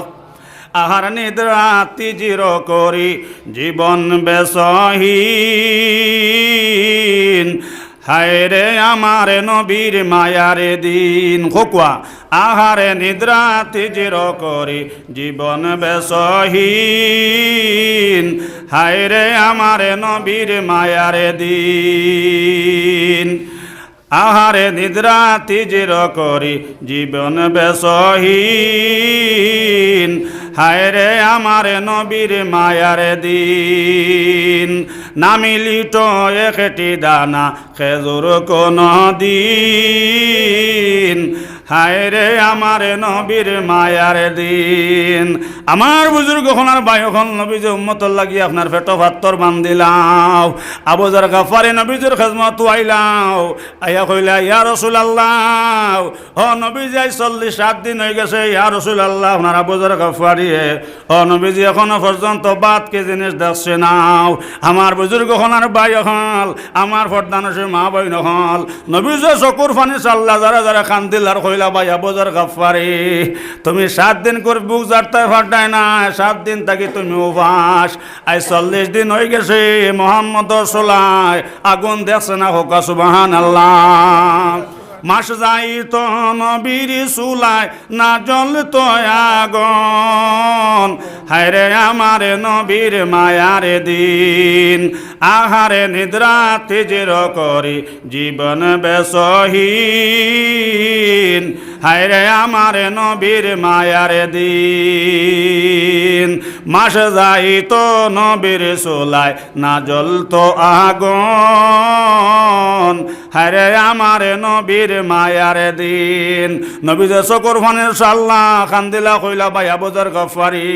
আহার নিদ্রা তিজির করি জীবন বেসহীন হায় রে আমার নবীর মায়ার দিন খোকুয়া আহারে নিদ্রা তিজির করি জীবন বেসহীন হায় রে আমার নবীর মায়ার দিন আহারে নিদ্রা তিজির করি জীবন বেসহীন হায় রে আমার নবীর মায়ার দিন নামিলিট একটি দানা খেজুর কোন দিন হায় রে আমার নবীর মায়ার দিন আমার বুজুর্গ হনার বায়খন নবীজে উম্মতর লাগি আপনার পেটো ভাত্তর বান্ধিলাও আবু যার গাফারি নবীজের খেজমত আইলাও আয়া কইলা ইয়া রাসূলুল্লাহ ও নবীজি 47 দিন হয়ে গেছে ইয়া রাসূলুল্লাহ আপনার আবু যার গাফারি ও নবীজি এখনো পর্যন্ত বাত কি জিনিস দেখছে নাও আমার বুজুর্গ হনার বায়হল আমার ফরদানসে মা বই নহল নবীজে চকুর ফানি চাল্লা যারা যারা কান্দিলার কইলা ভাই আবু যার গাফারি তুমি 7 দিন করে বুক জারতে ফাটায় না 7 দিন থাকি তুমি উপবাস আজ 40 দিন হয়ে গেছে মোহাম্মদ রাসূলুল্লাহ আগুন দেখছে না হোক সুবহানাল্লাহ মাস যাইত নবীর চুলায় না জ্বলত আগুন হায় রে আমার নবীর মায়ার দিন আহারে নিদ্রা তিজির করি জীবন বেসহীন হায় রে আমার নবীর মায়ার দিন মাস যাইত নবীর চুলায় না জ্বলত আগুন হায় রে আমার নবীর মায়ার দিন নবী যে চকুর ফানের সাল্লা কান্দিলা কইলা ভাই আবু যার গাফারি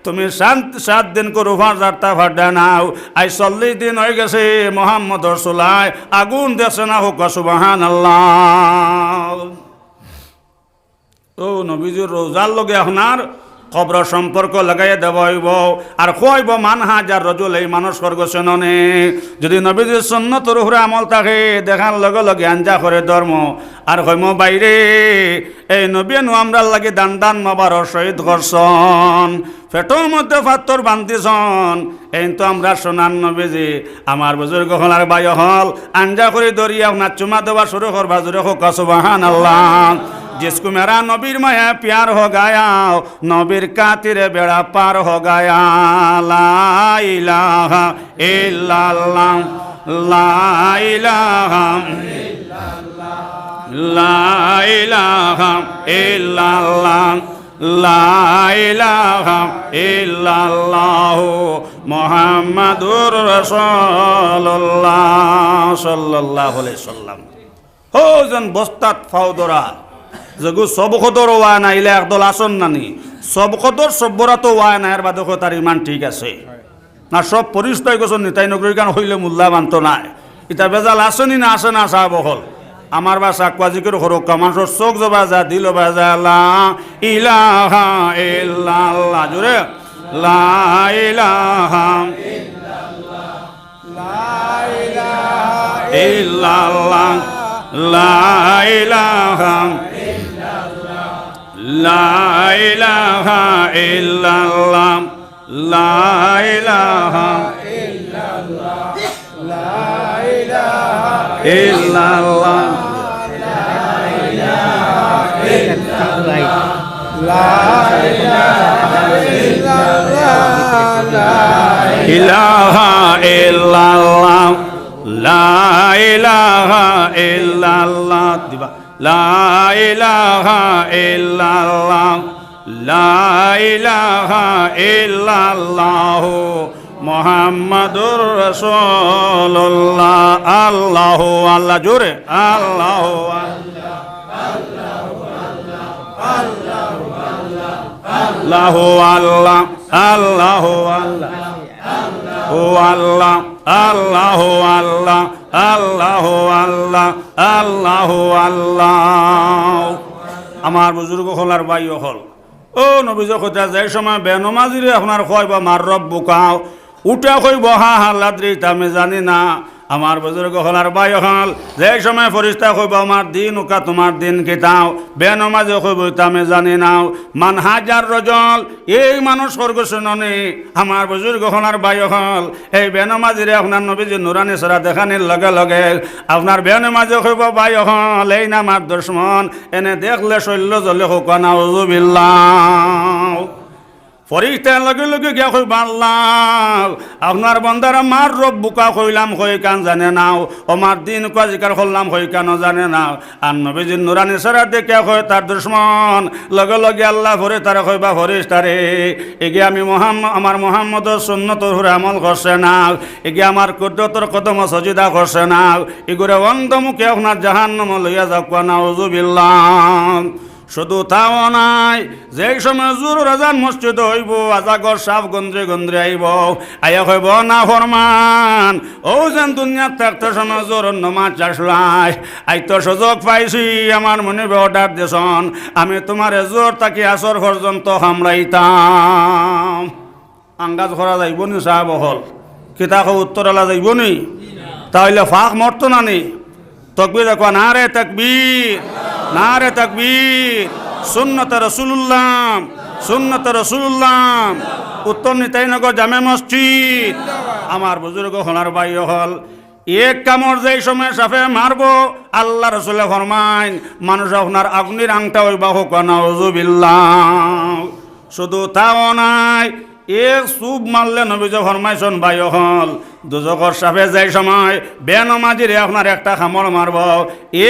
তুমি 7 দিন করে উপবাস রাখতা ফাডা নাও আজ 40 দিন হয়ে গেছে মোহাম্মদ রাসূলুল্লাহ আগুন দেখছে না হোক সুবহানাল্লাহ ও নবীজির রোজার লগে আপনার কবর সম্পর্ক লাগাইয়া দেব হইব আর কইব মানহাজার রজুল এই মানুষ স্বর্গ শোনে যদি নবীজির সুন্নতের উপরে আমল থাকে দেখার লগে লগে আঞ্জা করে ধর্ম আর কইম বাইরে এই নবী আমরার লাগে দান দান মাবার শহীদ করছন পেটর মধ্যে পাত্তর বান্ধিছন এই তো আমরা সোনার নবীজি আমার বুজুর্গ হলার বায়ু হল আঞ্জা করে দরিয়া আপনার চুমা দেওয়া শুরু করবা জুড়ে হোক সুবহানাল্লাহ जिसको मेरा नबीर माया प्यार हो गया नबीर कातिर बेड़ा पार हो गया ला इलाहा इल्लल्लाह ला इलाहा ला इलाहा इल्लल्लाह ला इलाहा इल्लल्लाह मुहम्मदुर रासूलुल्लाह सल्लल्लाहु अलैहि वसल्लम हो जन बस्तात फाउदरा जगु सब खदर ওয়া না ইলে একদল আসন নানি সব খদর সব্বরা তো ওয়া না এর বাদে তার ইমান ঠিক আছে না সব পরিষ্কার গছন নিতাই নগরী গান হইলে মুল্লা বান্ত নাই ইতা বেজাল আসনি না আসে না সাহেব হল আমার বাসা কাজিকের হরক মানুষের চোখ জবা যা দিল বাজা লা ইলাহা ইল্লাল্লাহ জোরে লা ইলাহা ইল্লাল্লাহ লা ইলাহা ইল্লাল্লাহ লা ইলাহা লা ইলাহা ইল্লাল্লাহ লা ইলাহা ইল্লাল্লাহ লা ইলাহা ইল্লাল্লাহ লা ইলাহা ইল্লাল্লাহ লা ইলাহা ইল্লাল্লাহ লা ইলাহা ইল্লাল্লাহ লা ইলাহা ইল্লাল্লাহ দিবা লা ইলাহা ইল্লাল্লাহ লা ইলাহা ইল্লাল্লাহ মুহাম্মাদুর রাসূলুল্লাহ আল্লাহু আল্লাহ জোরে আল্লাহু আল্লাহ আল্লাহু আল্লাহ আল্লাহু আল্লাহ ও আল্লাহ আল্লাহু আল্লাহ আল্লাহু আল্লাহ আল্লাহু আল্লাহ আমার বুজুর্গ হলার ভাই হল ও নবীজ কথা যাই সময় বেনমাজিরে আপনার কয় বা মার রব বুকাও উঠা কইব হা হাল্লাদ্রি আমি জানি না আমার বুজুর্গ হল আর ভাই হল যে সময় ফরিস্তা কইব আমার দিন উকা তোমার দিন কিতাও বেনমাজে কইব আমি জানি নাও মান হাজার রজল এই মানুষ স্বর্গ শুননি আমার বুজুর্গ হল আর ভাই হল এই বেনমাজিরে আপনার নবীজি নুরানি সরা দেখানির লগে লগে আপনার বেনমাজে কইব ভাই হল এই না আমার দুশমন এনে দেখলে শৈল্য জলে হোক নাউজুবিল্লাহ ফরিস্তার লগে লগে গিয়া কইব আল্লাহ আপনার বন্দারা মার রব বুকা কইলাম কই কান জানে নাও আমার দিন কা জিকার করলাম কই কান জানে নাও আর নবীজির নুরানি সরা দেখে কই তার দুশমন লগে লগে আল্লাহ ফরে তারা কইবা ফরিস্তারে এগে আমি আমার মুহাম্মদের সুন্নতর উপরে আমল করছে না এগে আমার কুদরতর কদম সজিদা করছে না এগুরে অন্ধ মুখে আপনার জাহান্নাম লইয়া যাক নাউজুবিল্লাহ শুধু তাও নাই যে সময় জোর রাজান মসজিদ হইব আজাগর সাপ গন্দ্রে গন্দ্রে আইব আয়া কইব না ফরমান ও যেন দুনিয়ার থাকতে সময় জোর নমাজ চাষলাই আই তো সুযোগ পাইছি আমার মনে অর্ডার দেশন আমি তোমার জোর তাকে আসর পর্যন্ত সামলাইতাম আঙ্গাজ করা যাইব নি সাহেব হল কিতাব উত্তরালা যাইব নি তাহলে ফাঁক মরত না নি তকবীর দেখো নারে তাকবীর নারে তাকবীর সুন্নত রাসূলুল্লাহ উত্তর নিতাইনগর জামে মসজিদ আমার বুজুর্গ হলার ভাই হল এক কামড় যেই সময় সাফে মারব আল্লাহ রাসূল ফরমাইন মানুষ আপনার আগুনের আংটা হইবা হোক নাউজুবিল্লাহ শুধু তাও নাই এক সুপ মারলে নবীজি ফরমাইছেন ভাই হল দুজকর সাপে যাই সময় বেনমাজিরে আপনার একটা কামড় মারব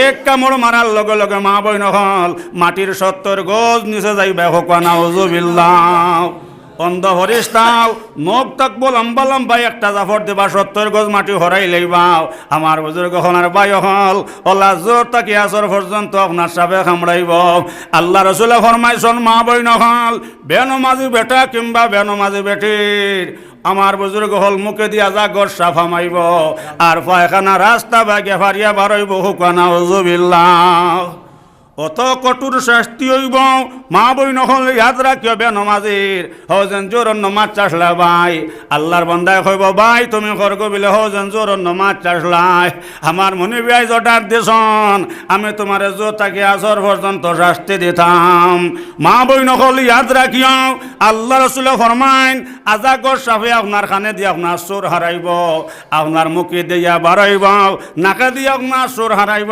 এক কামড় মারার লগে লগে মা বই নহল মাটির 70 গজ নিচে যাইবে হোক নাউজুবিল্লাহ অন্ধ ফরিস্তাও নখ থাকবো লম্বা লম্বা একটা জাফর দেবা 70 গজ মাটি হরাই লইবাও আমার বুজুর্গ হলার ভাই হল ওলা জোর তাকি আসর পর্যন্ত আপনার সাপে কামড়াইব আল্লাহ রাসূলে ফরমাইছেন মা বই নহল বেনমাজি বেটা কিংবা বেনমাজি বেটির আমার বুজুর্গ হল মুখে দিয়া জাগর সাফা মাইব আর পায়খানা রাস্তা বাগে ফারিয়া বারইব হোক নাউজুবিল্লাহ অত কঠোর শাস্তি হইব মা বই নহল ইয়াদ রাখিও বেনমাজির হজেন জোর নমাজ চাষলা ভাই আল্লাহর বন্দায় কইব ভাই তুমি খরগ বিলে হজেন জোর নমাজ চাষলাই আমার মনে বিয়াই জটার দেশন আমি তোমার জোর তাকে আসর পর্যন্ত শাস্তি দিতাম মা বই নহল ইয়াদ রাখিও আল্লাহ রাসূল ফরমাইন আজাগর সাফে আপনার খানে দিয়ে আপনার সুর হারাইব আপনার মুখে দিয়া বাড়াইব নাকে দিয়ে আপনার সুর হারাইব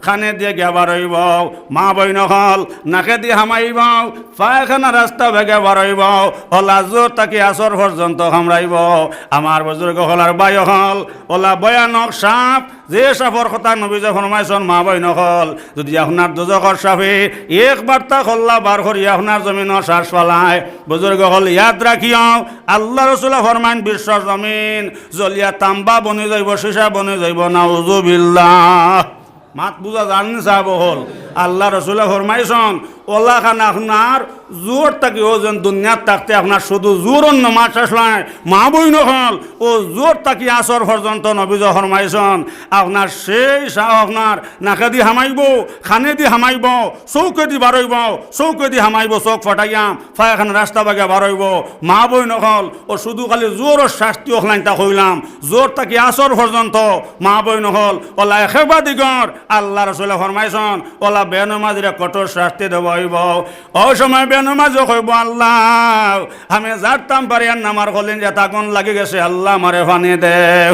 খানে দিয়ে গিয়া বাড়াইব মা বই নহল নাকে দিয়ে হামাইব পায়খানা রাস্তা ভেগে বাড়াইব ওলা জোর তাকে আসর পর্যন্ত কামড়াইব আমার বুজুর্গ হলার বাই হল ওলা ভয়ানক সাপ যে সাপর কথা নবীজি ফরমাইছেন মা বই নহল যদি আপনার দুজকর সাপে একবার তা খল্লা বার করি আপনার জমিনও শ্বাস ফলায় বুজুর্গ হল ইয়াদ রাখিও আল্লাহ রাসূল ফরমাইন বিশ্ব জমিন জলিয়া তাম্বা বনে যাইব সীসা বনে যাইব নাউজুবিল্লাহ মাত বুঝা জানি সাহেব হল আল্লাহ রাসূলে ফরমাইছেন ওলা খান আপনার জোর তাকে ও যেন দুনিয়ার থাকতে আপনার শুধু জোর নমাজ আসলায় মা বই নহল ও জোর তাকে আসর পর্যন্ত নবীজি ফরমাইছেন আপনার সেই আপনার নাকে দি হামাইব খানে দি হামাইব চৌকে দি বারইব চৌকে দি হামাইব চোখ ফাটাইয়া পায়খানা রাস্তা বাগে বারইব মা বই নহল ও শুধু খালি জোরের শাস্তি ওখলাইন তা হইলাম জোর তাকে আসর পর্যন্ত মা বই নহল ওলা একেবা দিগর আল্লাহ রাসূলে ফরমাইছেন ওলা বেনমাজিরে কঠোর শাস্তি দেব হইব ওই সময় বেনমাজি কইব আল্লাহ আমি জানতাম পারি আর নামার কলিন যে তাগুন লাগি গেছে আল্লাহ আমারে পানি দেও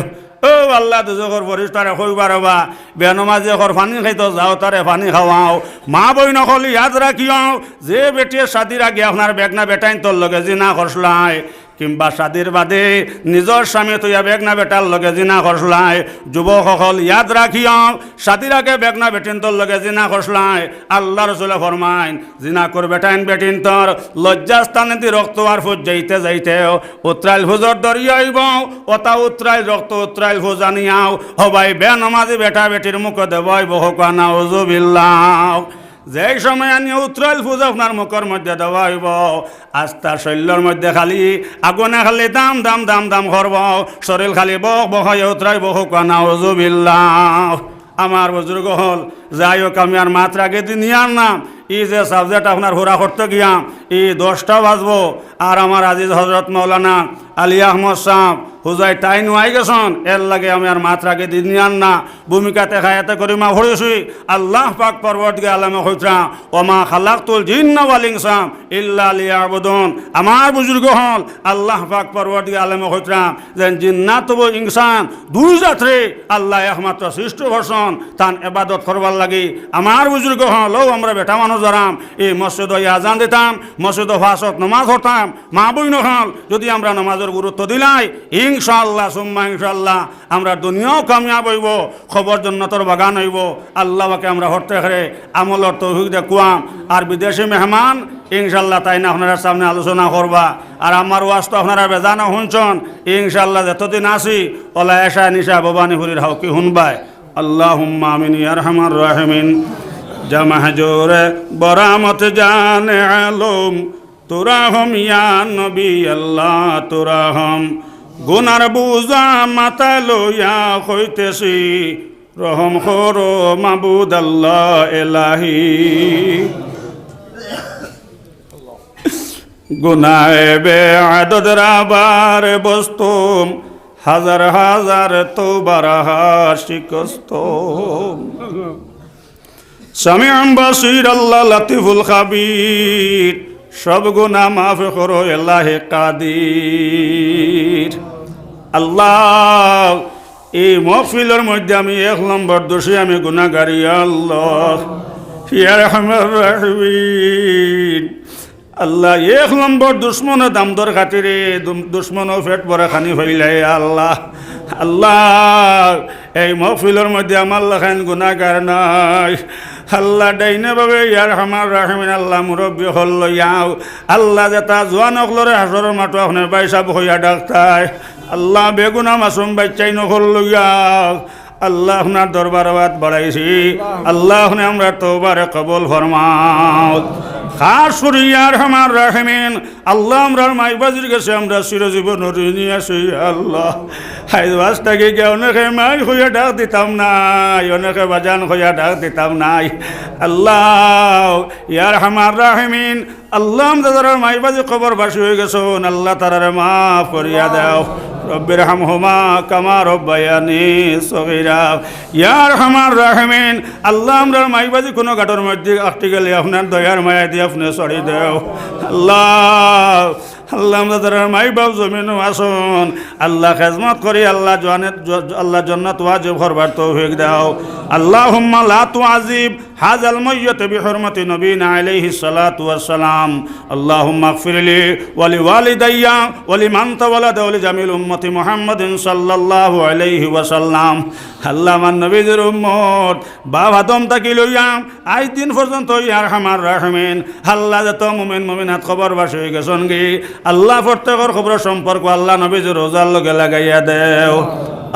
ও আল্লাহ দুজকর পরিষ্কারে কইবার বা বেনমাজি কর পানি খাইতো যাও তারে পানি খাওয়াও মা বই নকল ইয়াদ রাখিও যে বেটিয়ে শাদির আগে আপনার বেগনা বেটাইন তোর লগে জিনা করছলাই কিংবা শাদির বাদে নিজর স্বামী তৈয়া বেগনা বেটার লগে জিনা করছলাই যুবকসকল ইয়াদ রাখিও শাদির আগে বেগনা বেটিন তোর লগে জিনা করছলাই আল্লাহ রাসূলে ফরমাইন জিনা কর বেটাইন বেটিন তোর লজ্জাস্থানে দি রক্ত আর ফুজ যাইতে যাইতে উত্রাইল ফুজর দরিয়াইব ওতা উত্রাইল রক্ত উত্রাইল ফুজ আনিয়াও হবাই বেনমাজি বেটা বেটির মুখ দেবই বহুকা নাউজুবিল্লাহ যেই সময় আনি উত্রাইল ফুজ আপনার মুখের মধ্যে দেওয়া হইব আস্তা শৈল্যর মধ্যে খালি আগুনে খালি দাম দাম দাম দাম করব শরীর খালি বক বহাই উত্রাই বহুক নাউজুবিল্লাহ আমার বুজুর্গ হল যাই হোক আমি আর মাত্র আগে দিন ইয়ার নাম ই যে সাবজেক্ট আপনার হুরা করতে গিয়াম ই 10টা বাজবো আর আমার আজিজ হজরত মৌলানা আলী আহমদ সাহেব হুজাই টাইন হয়ে গেছন এর লাগে আমি আর মাত্রাকে দিন না ভূমিকাতে খায়াতে করি মা ভরেছি আল্লাহ পাক পরবর্তীকে আলমে হইতা ওমা খালাকতুল জিন্না ওয়াল ইনসা ইল্লা লিয়াবুদুন আমার বুজুর্গ হল আল্লাহ পাক পরবর্তীকে আলমে হইতা যে জিন্নাত ও ইনসান দুই জাতরে আল্লাহ একমাত্র সৃষ্টি ভরসন তান ইবাদত করবার লাগি আমার বুজুর্গ হল ও আমরা বেটা মানুষ যারাম এই মসজিদ আজান দিতাম মসজিদ ফাঁসত নামাজ হতাম মা বই নহল যদি আমরা নামাজের গুরুত্ব দিলাই ইনশাআল্লাহ সুম্মা ইনশাআল্লাহ আমরা দুনিয়াও কামিয়াব হইব খবর জন্নতর বাগান হইব আল্লাহকে আমরা হরতে হারে আমলর তৌফিক দেখুয়াম আর বিদেশি মেহমান ইনশাআল্লাহ তাই না আপনারা সামনে আলোচনা করবা আর আমার ওয়াজ তো আপনারা বেজানা শুনছন ইনশাআল্লাহ যতদিন আসি ওলা এসা নিশা ভবানীপুরীর হাও কি শুনবাই আল্লাহুম্মা আমিন ইয়া আরহামার রাহিমিন জামা জোরে বরামত জানে আলম তোরা হম ইয়া নবী আল্লাহ তোরা হম গুনার বুজা মাথা লইয়া হইতেছি রহম করো মাবুদ আল্লাহ এলাহি গুনায় বে আদদ রাবার বস্তুম হাজার হাজার তোবার শিকস্ত সামিউম বাসির আল্লাহ লতিফুল খাবির সব গুনাহ মাফ করো আল্লাহে কাদির আল্লাহ এই মহফিলের মধ্যে আমি 1 নম্বর দোষী আমি গুনাহগারি আল্লাহ ইয়া রহমান রহিম আল্লাহ 1 নম্বর দুশ্মন দাম দর খাতিরে দুশ্মন পেট ভরা খানি ফেলাই আল্লাহ আল্লাহ এই মহফিলের মধ্যে আমার লেখান গুনাহগার নাই আল্লাহ ডাইনে ভাবে ইয়ার রহমান রাহিমিন আল্লাহ মুরব্বী হল লইয়াও আল্লাহ যেটা জোয়ান অকলরে হাসরের মাঠো আপনার বাইসাব হইয়া ডাক্তার আল্লাহ বেগুনা মাসুম বাচ্চাই নকল লইয়াও আল্লাহ আপনার দরবারবাদ বাড়াইছি আল্লাহ আমরা তওবারে কবুল ফরমাও খাস করে ইয়া রহমান রাহিমিন আল্লাহ আমরার মাইবাজির কাছে আমরা চিরজীবন ঋণী আছি আল্লাহ হাইবাস থেকে গিয়ে অনেকে মাই হইয়া ডাক দিতাম নাই অনেকে বাজান হইয়া ডাক দিতাম নাই আল্লাহ ইয়া রহমান রাহিমিন আল্লাহ আমাদের মাইবাজি খবর বাসি হয়ে গেছেন আল্লাহ তারারে মাফ করিয়া দাও রব্বির হামহুমা কামা রব্বায়ানি সগীরা ইয়া রহমান রাহিমিন আল্লাহ আমরার মাইবাজি কোনো ঘাটর মধ্যে আটকে গেলে আপনার দয়ার মায়া দিয়ে আপনি সরি দেও আল্লাহ আল্লাহ আমাদের মাই বাপ জমিনও আসুন আল্লাহ খেজমত করি আল্লাহ আল্লাহ জান্নাত ওয়াজিব করবার তৌফিক দাও আল্লাহুম্মা লা তুআযিব হাযাল মাইয়্যিত বিহুরমাতি নবিনা আলাইহিস সালাতু ওয়াস সালাম আল্লাহুম্মা ইগফিরলি ওয়া লিওয়ালিদাইয়া ওয়া লিমান তাওয়ালাদা ওয়া লিজামিল উম্মতি মুহাম্মাদিন সাল্লাল্লাহু আলাইহি ওয়াসাল্লাম আল্লাহ আমার নবীর উম্মত বাপ আদম তাকি লইয়া আজ দিন পর্যন্ত ইয়া রহমান রাহিমিন আল্লাহ যত মুমিন মুমিনাত খবর বাস হয়ে গেছেন গে আল্লাহ প্রত্যেকের খবর সম্পর্ক আল্লাহ নবীর রোজার লগে লাগাইয়া দেও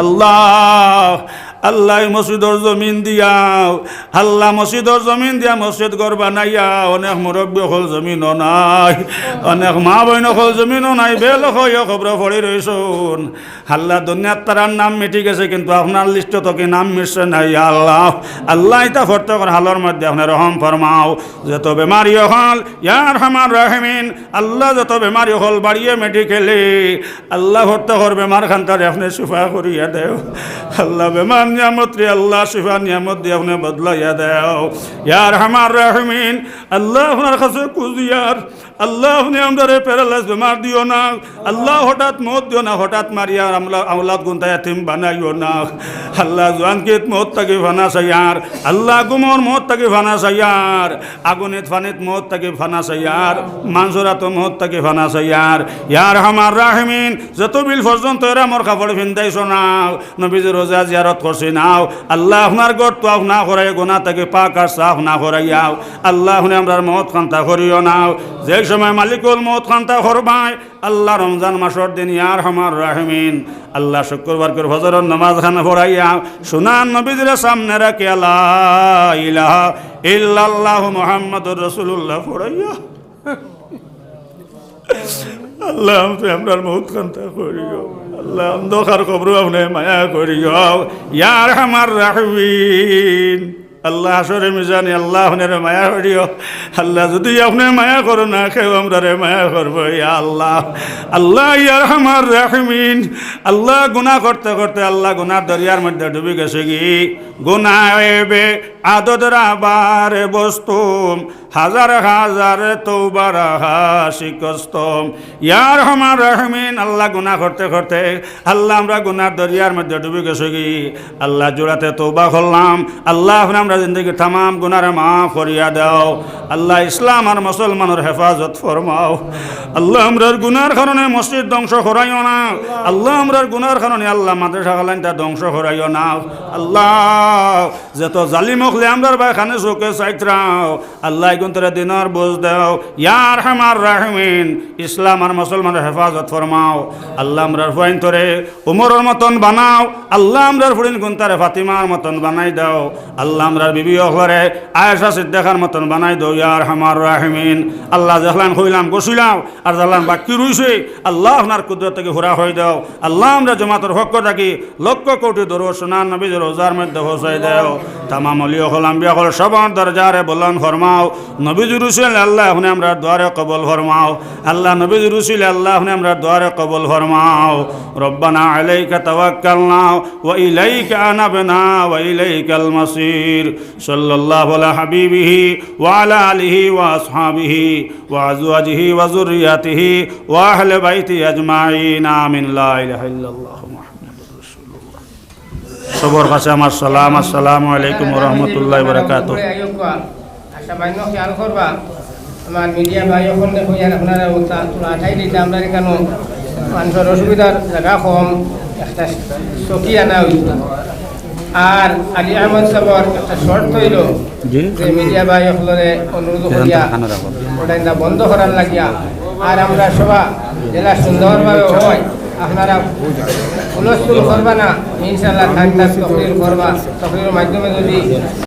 আল্লাহ আল্লাহ মসজিদর জমিন দিয়াও আল্লাহ মসজিদর জমিন দিয়া মসজিদ ঘর বানাইয়া অনেক মুরব্বী হল জমিনও নাই অনেক মা বইন হল জমিনও নাই বেল হইয়া খবর পড়ি রইছুন আল্লাহ দুনিয়ার তারার নাম মিটি গেছে কিন্তু আপনার লিস্ট তো কি নাম মিশছে নাই আল্লাহ আল্লাহ এটা প্রত্যেকের হালর মধ্যে আপনার রহম ফরমাও যত বেমারি হল ইয়া রহমান রাহিমিন আল্লাহ যত বেমারি হল বাড়িয়ে মেডিকেলে আল্লাহ প্রত্যেকের বেমার খানটারে আপনি সুফা করিয়া দেও আল্লাহ বেমার নিয়ামত রে আল্লাহ শিফা নিয়ামত দিয়ে আপনি বদলাইয়া দেও ইয়া রহমান রাহিমিন আল্লাহ আপনার কাছে কুজিয়ার আল্লাহ আপনি আমাদের প্যারালাইজ বেমার দিও না আল্লাহ হঠাৎ মত দিও না হঠাৎ মারিয়া আমরা আওলাদ গুনতা ইয়াতিম বানাইও না আল্লাহ জওয়ানকিত মত তাকে ফানা সাইয়ার আল্লাহ গুমর মত তাকে ফানা সাইয়ার আগুনিত ফানিত মত তাকে ফানা সাইয়ার মানসুরাত মত তাকে ফানা সাইয়ার ইয়া রহমান রাহিমিন যত বিল পর্যন্ত এরা মোর কাপড় ভিন্দাইছো না নবীজির রোজা জিয়ারত করছি নাও আল্লাহ আপনার গড় তো না করাই গোনা তাকে পাক আর সাফ না করাইয়াও আল্লাহ আপনি আমরার মত খান্তা করিও নাও যে সময় মালিকুল মত খান্তা করবাই আল্লাহ রমজান মাসর দিন ইয়া রহমান রাহিমিন আল্লাহ শুক্রবার করে ফজরের নামাজ খানা পড়াইয়া সুনান নবীজির সামনে রাখি লা ইলাহা ইল্লাল্লাহু মুহাম্মাদুর রাসূলুল্লাহ পড়াইয়া আল্লাহ আপনার মৌত খান্তা করিও আল্লাহ অন্ধকার কবর আপনি মায়া করিও ইয়া রহমান রাহিমিন আল্লাহ আসরে মিজানি আল্লাহ আপনারে মায়া করিও আল্লাহ যদি আপনি মায়া করো না কেউ আমরা রে মায়া করবো ইয়া আল্লাহ আল্লাহ ইয়া রহমান রাহিমিন আল্লাহ গুনাহ করতে করতে আল্লাহ গুনার দরিয়ার মধ্যে ডুবে গেছে কি গুনাহ এবে আদতের আবার বস্তুম হাজার হাজার তওবার শিকস্তম ইয়া রহমান রাহিমিন আল্লাহ গুনাহ করতে করতে আল্লাহ আমরা গুনার দরিয়ার মধ্যে ডুবে গেছে কি আল্লাহ জোড়াতে তওবা করলাম আল্লাহ আমরা জিন্দগি तमाम গুনাহ মাফ করিয়া দাও আল্লাহ ইসলাম আর মুসলমানের হেফাজত ফরমাও আল্লাহ আমরার গুনার কারণে মসজিদ ধ্বংস করাইও না আল্লাহ আমরার গুনার কারণে আল্লাহ মাদ্রাসা খালাইনটা ধ্বংস করাইও না আল্লাহ যত জালিম হলে আমরার ভাই খানে চোখে চাইত্রাও আল্লাহ গুন্তরে দিনার বোঝ দাও ইয়া আরহামার রাহিমিন ইসলাম আর মুসলমানের হেফাজত ফরমাও আল্লাহ আমরার ফাইন তোরে উমরের মতন বানাও আল্লাহ আমরার ফুরিন গুন্তারে ফাতিমার মতন বানাই দাও আল্লাহ আমরার বিবি হরে আয়েশা সিদ্দিকার মতন বানাই দাও ইয়া আরহামার রাহিমিন আল্লাহ জাহলান কইলাম গছিলাম আর জাহলান বাকি রইছে আল্লাহ আপনার কুদরত থেকে হুরা হয়ে দাও আল্লাহ আমরা জমাতের হক থাকি লক্ষ কোটি দরুদ সোনার নবীর রোজার মধ্যে পৌঁছাই দাও তামাম ওলিয়া হল আম্বিয়া হল সবার দরজারে বলন ফরমাও নবী রসুল আল্লাহ আপনি আমরা দুয়ারে কবুল ফরমাও আল্লাহ নবী রসুল আল্লাহ আপনি আমরা দুয়ারে কবুল ফরমাও রব্বানা আলাইকা তাওয়াক্কালনা ওয়া ইলাইকা আনাবনা ওয়া ইলাইকাল মাসির সাল্লাল্লাহু আলা হাবিবিহি ওয়া আলা আলিহি ওয়া আসহাবিহি ওয়া আজওয়াজিহি ওয়া যুররিয়াতিহি ওয়া আহলি বাইতি আজমাইন আমিন লা ইলাহা ইল্লাল্লাহ মুহাম্মাদুর রাসূলুল্লাহ সবার কাছে আমার সালাম আসসালামু আলাইকুম ওয়া রাহমাতুল্লাহি ওয়া বারাকাতুহু আশা বাইন খেয়াল করবা আমার মিডিয়া ভাই এখন দেখো আপনারা আঠাই দিতে আমরা কেন মানুষের অসুবিধার জায়গা কম একটা চকি আনা হইল আর আলী আহমদ সাহর একটা শর্ট হইল যে মিডিয়া ভাই সকলে অনুরোধ করিয়া ওটা বন্ধ করার লাগিয়া আর আমরা সবাই জেলা সুন্দরভাবে হয় আপনারা হুলস্থুল করবা না ইনশাল্লাহ থাক তকরির করবা তকরির মাধ্যমে যদি